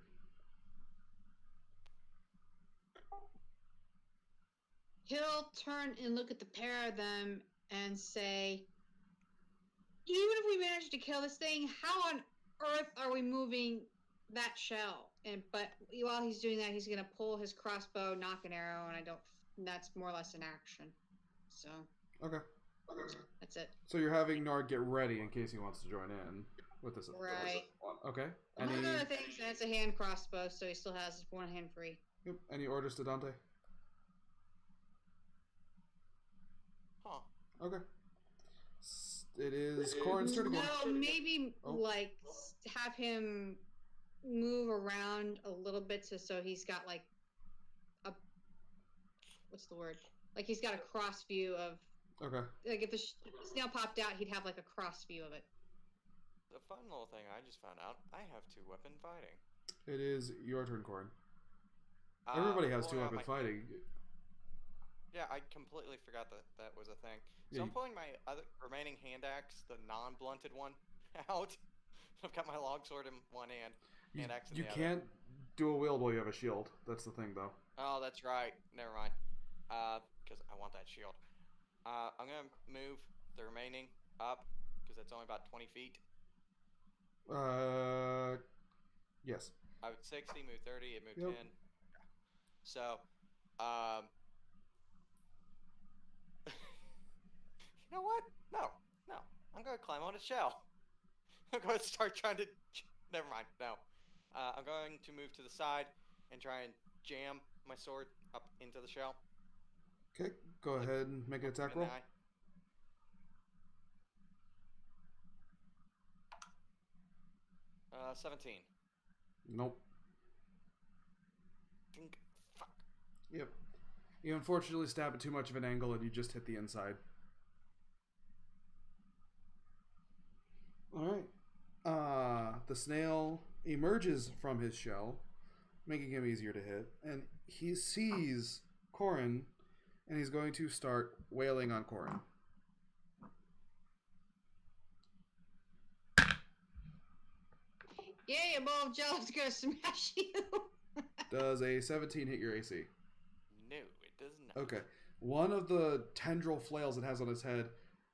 He'll turn and look at the pair of them and say, even if we manage to kill this thing, how on earth are we moving that shell? But while he's doing that, he's gonna pull his crossbow, knock an arrow, and that's more or less an action. So Okay. that's it. So you're having Norik get ready in case he wants to join in with this. Right. Okay. Among other things, and it's a hand crossbow, so he still has one hand free. Yep. Any orders to Dante? Huh. Okay. It is Corin's turn again. No, maybe Oh. have him move around a little bit so he's got like a what's the word? Like he's got a cross view of Okay. like if the snail popped out, he'd have like a cross view of it. The fun little thing I just found out, I have 2-weapon fighting. It is your turn, Corin. Everybody has pulling out 2-weapon fighting. Yeah, I completely forgot that was a thing. So Yeah, I'm pulling my other remaining hand axe, the non-blunted one, out. I've got my longsword in one hand, hand axe in You the can't do a wield while you have a shield. That's the thing, though. other. Oh, that's right. Never mind. Because I want that shield. I'm gonna move the remaining up because it's only about 20 feet. Yes. I would 60, move 30, it moved Yep. 10. So, You know what? No. I'm gonna climb on a shell. I'm going to start trying to. Never mind. No. I'm going to move to the side and try and jam my sword up into the shell. Okay, go ahead and make an attack In the roll. eye. 17. Nope. Dink. Fuck. Yep. You unfortunately stab at too much of an angle and you just hit the inside. Alright. The snail emerges from his shell, making him easier to hit, and he sees Corin, and he's going to start wailing on Corin. Yeah, a ball of jello's gonna smash you. Does a 17 hit your AC? No, it does not. Okay. One of the tendril flails it has on its head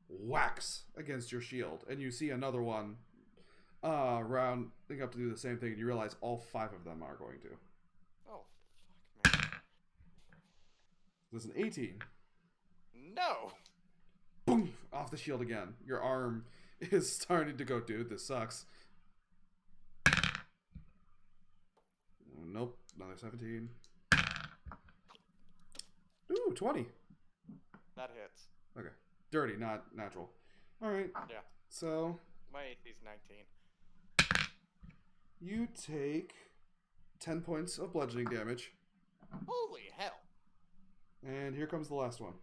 whacks against your shield, and you see another one rounding up to do the same thing, and you realize all 5 of them are going to. Oh, fuck, man. There's an 18. No! Boom! Off the shield again. Your arm is starting to go, dude, this sucks. Nope. Another 17. Ooh, 20. That hits. Okay. Dirty, not natural. Alright. Yeah. So, My AC's 19. you take 10 points of bludgeoning damage. Holy hell! And here comes the last one.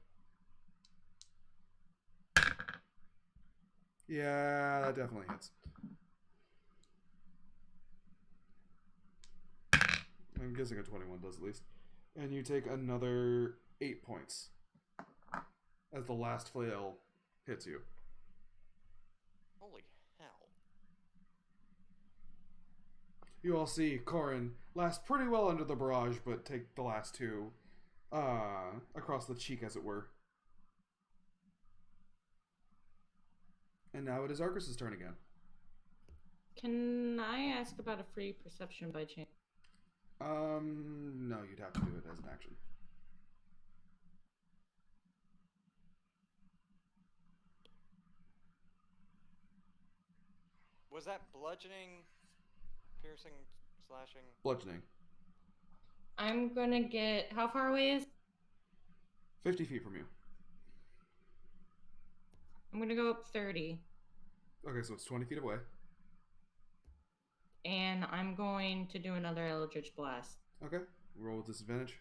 Yeah, that definitely hits. I'm guessing a 21 does at least. And you take another 8 points as the last flail hits you. Holy hell. You all see Corin last pretty well under the barrage, but take the last 2 across the cheek, as it were. And now it is Arcus' turn again. Can I ask about a free perception by chance? No, you'd have to do it as an action. Was that bludgeoning, piercing, slashing? Bludgeoning. I'm gonna get. How far away is? 50 feet from you. I'm gonna go up 30. Okay, so it's 20 feet away. And I'm going to do another Eldritch Blast. Okay, roll with disadvantage.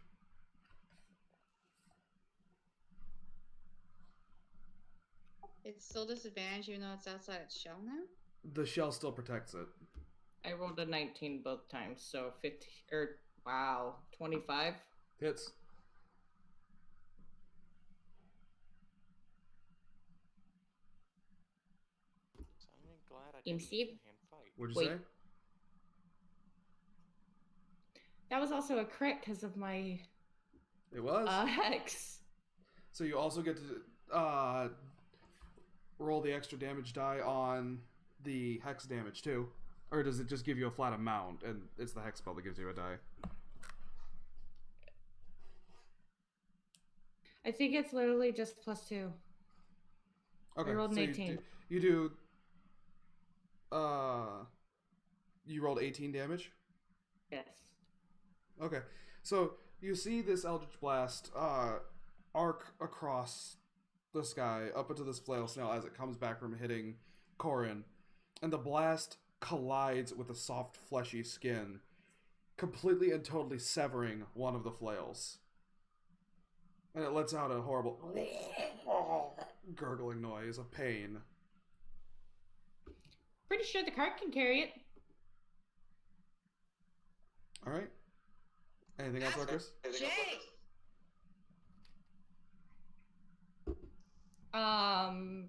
It's still disadvantage even though it's outside its shell now? The shell still protects it. I rolled a 19 both times, so 50. Wow, 25. Hits. So I'm glad I Team didn't Steve? let him fight. What'd you Wait. say? That was also a crit because of my It was? hex. So you also get to roll the extra damage die on the hex damage too? Or does it just give you a flat amount and it's the hex spell that gives you a die? I think it's literally just +2. Okay, rolled an so 18. You rolled 18 damage? Yes. Okay, so you see this Eldritch Blast arc across the sky up into this flail snail as it comes back from hitting Corin, and the blast collides with the soft, fleshy skin, completely and totally severing one of the flails. And it lets out a horrible gurgling noise of pain. Pretty sure the cart can carry it. Alright. Anything else, Arcus? Jay!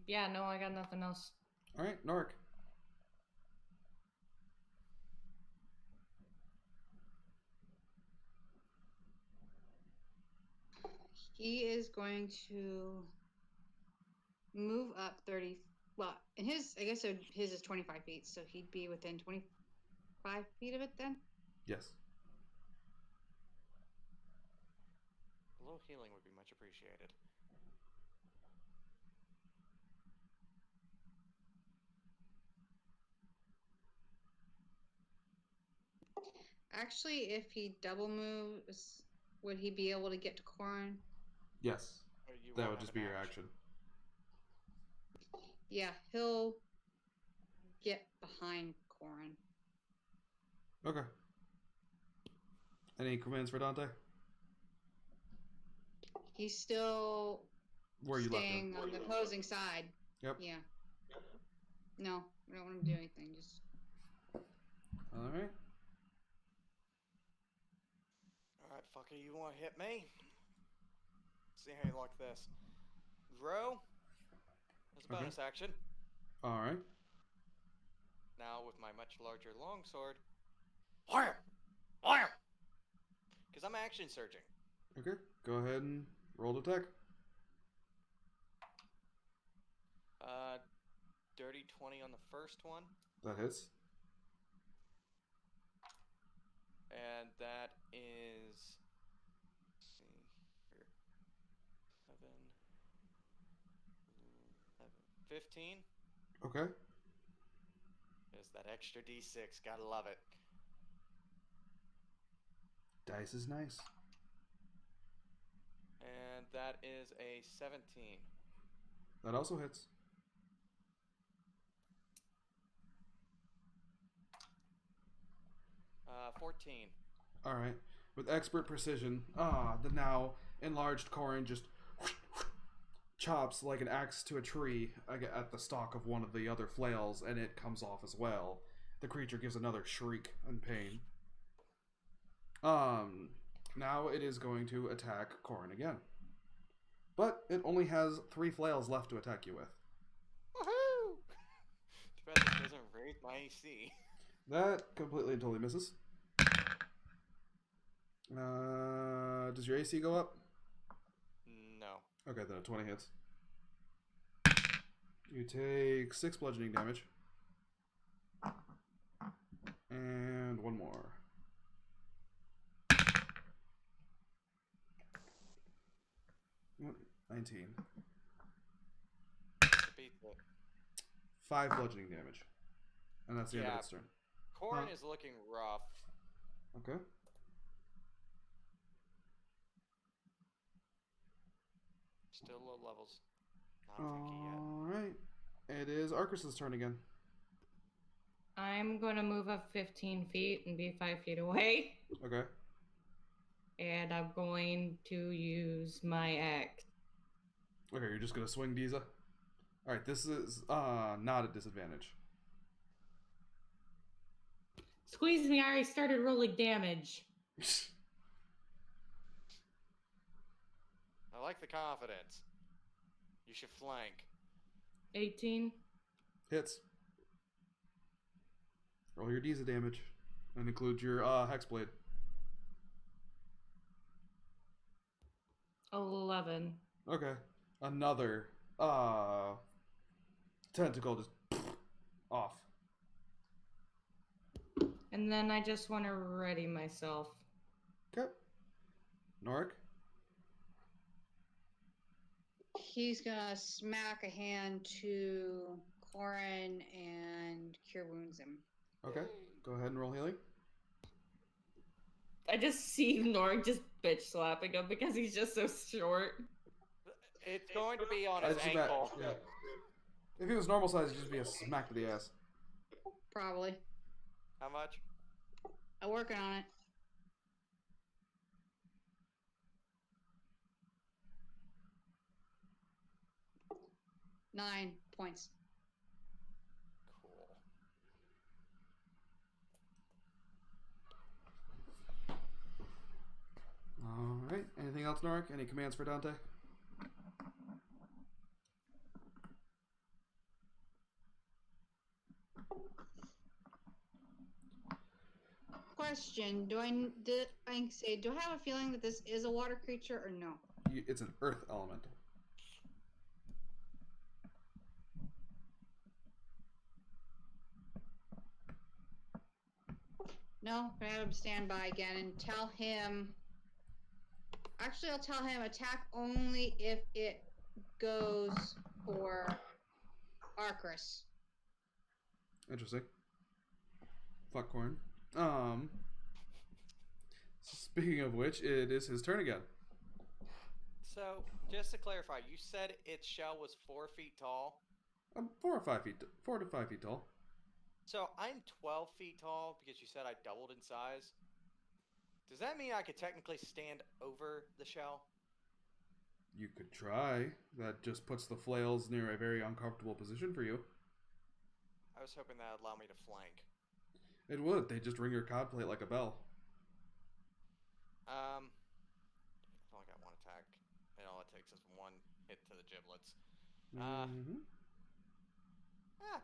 Yeah, no, I got nothing else. Alright, Nark. He is going to move up 30. Well, in his, I guess his is 25 feet, so he'd be within 25 feet of it then? Yes. A little healing would be much appreciated. Actually, if he double moves, would he be able to get to Corin? Yes. Or you That won't would have just an be your action. Yeah, he'll get behind Corin. Okay. Any commands for Dante? He's still Where you left him? staying on the opposing side. Yep. Yeah. No, we don't want to do anything. Just Alright. Alright, fucker, you want to hit me? See how you like this. Grow. As a Okay. bonus action. Alright. Now with my much larger longsword. Fire! Fire! Because I'm action surging. Okay. Go ahead and roll to attack. Dirty 20 on the first one. That hits. And that is. Let's see here. 7, 11, 15. Okay. Is that extra d6. Gotta love it. Dice is nice. And that is a 17. That also hits. Uh, 14. Alright. With expert precision, the now enlarged Corin just chops like an axe to a tree at the stalk of one of the other flails, and it comes off as well. The creature gives another shriek in pain. Now it is going to attack Corin again. But it only has 3 flails left to attack you with. Woohoo! Too bad this doesn't raise my AC. That completely and totally misses. Does your AC go up? No. Okay, then a 20 hits. You take 6 bludgeoning damage. And 1 more. Yep, 19. Beat it. 5 bludgeoning damage. And that's the end of Yeah. its turn. Corin Huh. is looking rough. Okay. Still low levels. Not freaky yet. Alright. It is Arcus's turn again. I'm going to move up 15 feet and be 5 feet away. Okay. And I'm going to use my axe. Okay, you're just gonna swing Diza? Alright, this is not a disadvantage. Squeeze me, I already started rolling damage. I like the confidence. You should flank. 18. Hits. Roll your Diza damage. And include your Hexblade. 11. Okay. Another tentacle just off. And then I just want to ready myself. Okay. Norik? he's gonna smack a hand to Corin and cure wounds him. Okay. Go ahead and roll healing. I just see Norik just bitch slapping him because he's just so short. It's going to be on his That's too bad. ankle. Yeah. If he was normal size, it'd just be a smack to the ass. Probably. How much? I'm working on it. Nine points. Cool. Alright. Anything else, Norik? Any commands for Dante? Question: do I have a feeling that this is a water creature or no? It's an earth elemental. No, but I have him stand by again and tell him. Actually, I'll tell him attack only if it goes for Arcris. Interesting. Fuck corn. Speaking of which, it is his turn again. So, just to clarify, you said its shell was 4 feet tall. 4 or 5 feet, 4 to 5 feet tall. So I'm 12 feet tall because you said I doubled in size. Does that mean I could technically stand over the shell? You could try. That just puts the flails near a very uncomfortable position for you. I was hoping that would allow me to flank. It would. They just ring your cod plate like a bell. I only got 1 attack, and all it takes is 1 hit to the giblets.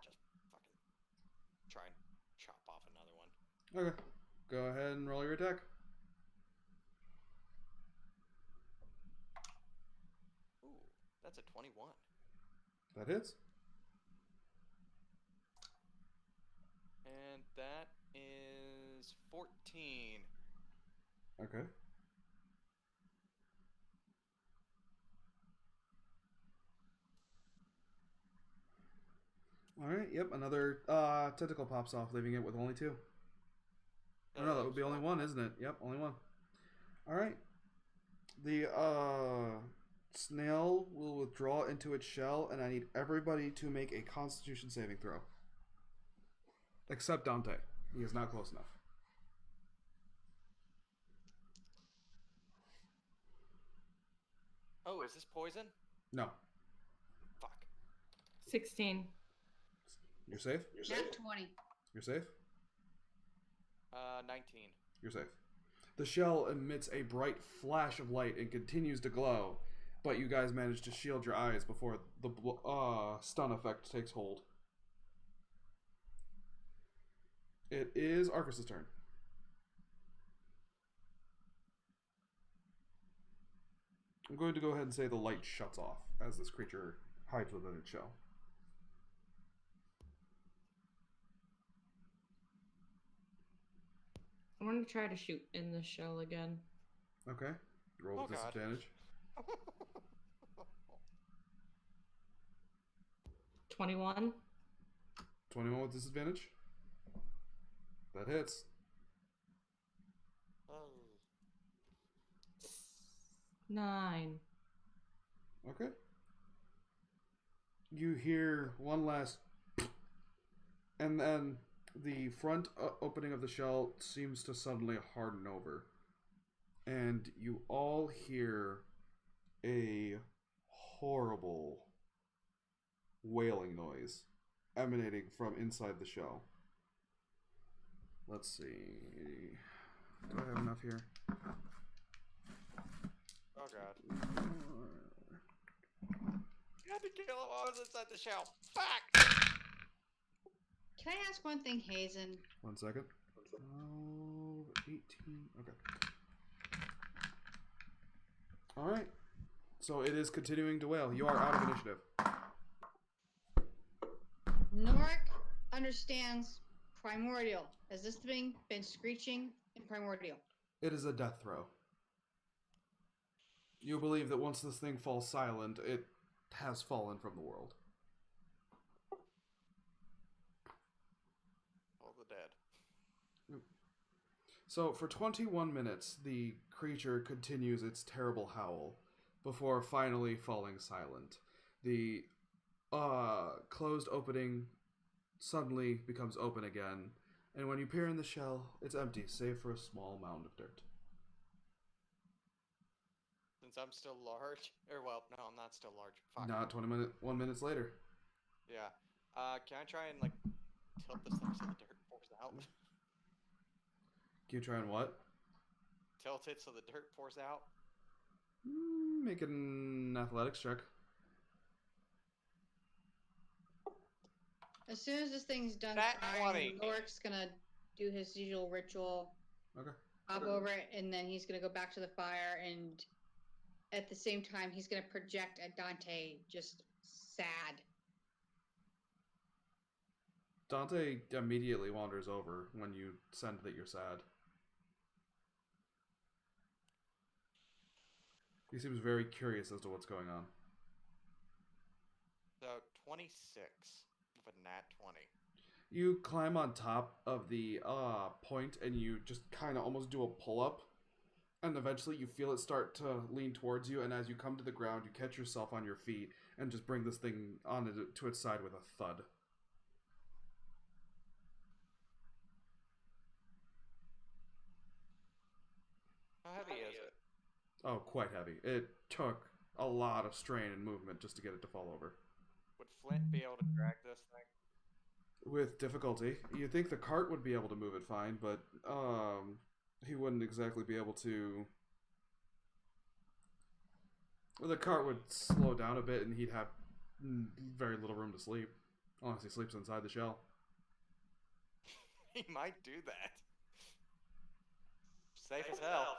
Just fucking try and chop off another one. Okay. Go ahead and roll your attack. Ooh, that's a 21. That hits. And that is 14. Okay. Alright, yep, another tentacle pops off, leaving it with only 2. Oh, no, that would be only 1, isn't it? Yep, only 1. Alright. The snail will withdraw into its shell, and I need everybody to make a Constitution saving throw. Except Dante. He is not close enough. Oh, is this poison? No. Fuck. 16. You're safe? Nat 20. You're safe? 19. You're safe. The shell emits a bright flash of light and continues to glow, but you guys manage to shield your eyes before the stun effect takes hold. It is Arcus' turn. I'm going to go ahead and say the light shuts off as this creature hides within its shell. I want to try to shoot in the shell again. Okay. Roll with disadvantage. 21. 21 with disadvantage. That hits. Oh. 9. Okay. You hear one last, and then the front opening of the shell seems to suddenly harden over, and you all hear a horrible wailing noise emanating from inside the shell. Let's see. Do I have enough here? Oh god. You had to kill him while I was inside the shell. Fuck! Can I ask one thing, Hazen? 1 second. 12, 18. Okay. Alright. So it is continuing to wail. You are out of initiative. Norik understands Primordial. Has this thing been screeching in Primordial? It is a death throw. You believe that once this thing falls silent, it has fallen from the world. All the dead. So for 21 minutes, the creature continues its terrible howl before finally falling silent. The closed opening suddenly becomes open again, and when you peer in the shell, it's empty, save for a small mound of dirt. Since I'm still large, or well, no, I'm not still large. Fuck. Not 1 minutes later. Yeah. Can I try and like tilt this thing so the dirt pours out? Can you try and what? Tilt it so the dirt pours out. Make an athletics check. As soon as this thing's done Nat crying, 20. Norik's gonna do his usual ritual, Okay. hop over it, and then he's gonna go back to the fire, and at the same time, he's gonna project at Dante, just sad. Dante immediately wanders over when you send that you're sad. He seems very curious as to what's going on. So 26 with a nat 20. You climb on top of the point and you just kind of almost do a pull-up And eventually you feel it start to lean towards you, and as you come to the ground, you catch yourself on your feet and just bring this thing on to its side with a thud. How heavy is it? Oh, quite heavy. It took a lot of strain and movement just to get it to fall over. Would Flint be able to drag this thing? With difficulty. You'd think the cart would be able to move it fine, but he wouldn't exactly be able to. Well, the cart would slow down a bit, and he'd have very little room to sleep, unless he sleeps inside the shell. He might do that. Safe as hell.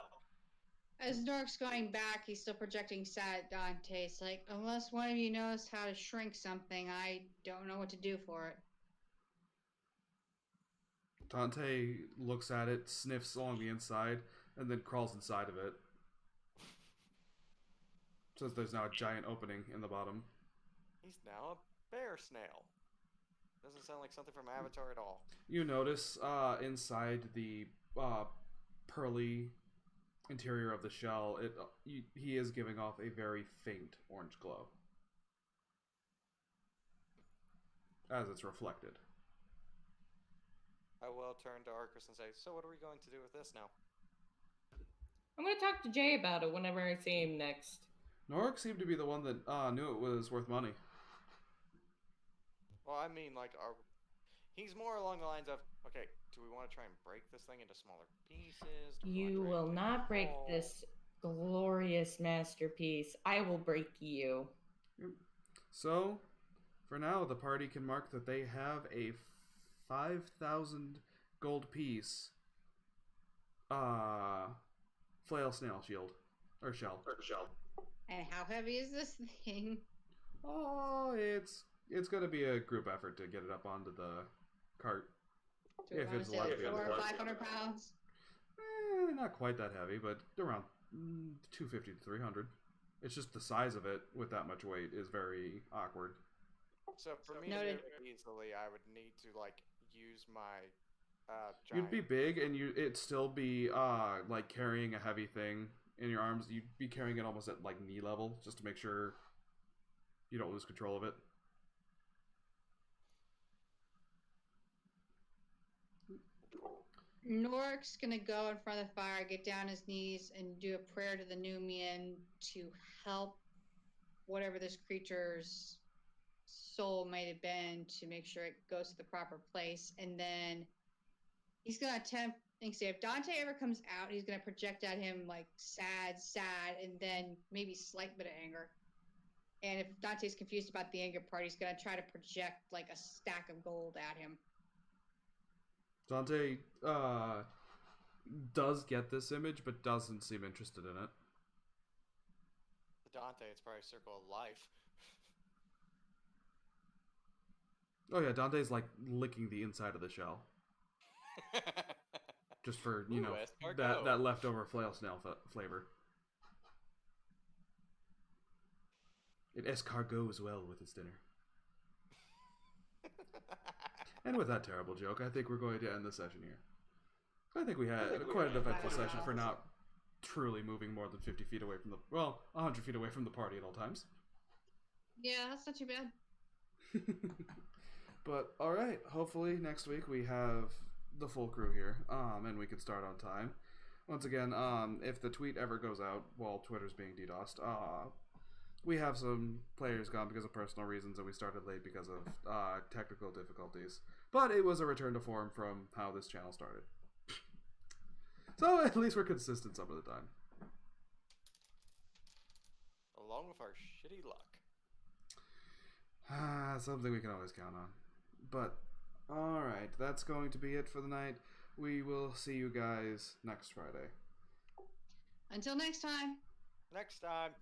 As Nork's going back, he's still projecting sad at Dante. It's like, unless one of you knows how to shrink something, I don't know what to do for it. Dante looks at it, sniffs along the inside, and then crawls inside of it. Says there's now a giant opening in the bottom. He's now a bear snail. Doesn't sound like something from Avatar at all. You notice inside the pearly interior of the shell, he is giving off a very faint orange glow as it's reflected. I will turn to Arcus and say, so what are we going to do with this now? I'm gonna talk to Jay about it whenever I see him next. Norik seemed to be the one that knew it was worth money. Well, I mean, like, he's more along the lines of, okay, do we want to try and break this thing into smaller pieces? Do we You wanna try and will dig not a break hole? this glorious masterpiece. I will break you. So, for now, the party can mark that they have a 5,000 gold piece flail snail shield. Or shell. And how heavy is this thing? Oh, it's gonna be a group effort to get it up onto the cart. Do we If want it's to say allowed to like be on the 400 or cart. 500 pounds? Not quite that heavy, but around 250 to 300. It's just the size of it with that much weight is very awkward. So for me to Noted. move it easily, I would need to, like, use my You'd giant. be big, and it'd still be like carrying a heavy thing in your arms. You'd be carrying it almost at like knee level, just to make sure you don't lose control of it. Nork's gonna go in front of the fire, get down his knees, and do a prayer to the Numian to help whatever this creature's soul might have been to make sure it goes to the proper place. And then he's gonna attempt. If Dante ever comes out, he's gonna project at him like sad, and then maybe slight bit of anger. And if Dante's confused about the anger part, he's gonna try to project like a stack of gold at him. Dante does get this image, but doesn't seem interested in it. To Dante, it's probably Circle of Life. Oh yeah, Dante's like licking the inside of the shell, just for Ooh, escargot. that leftover flail snail flavor. It escargots well with its dinner. And with that terrible joke, I think we're going to end the session here. I think we had quite an eventful session for not truly moving more than 50 feet away from 100 feet away from the party at all times. Yeah, that's not too bad. But alright, hopefully next week we have the full crew here, and we can start on time. Once again, if the tweet ever goes out while Twitter's being DDoSed, we have some players gone because of personal reasons, and we started late because of technical difficulties. But it was a return to form from how this channel started. So at least we're consistent some of the time. Along with our shitty luck. Something we can always count on. But, alright, that's going to be it for the night. We will see you guys next Friday. Until next time. Next time.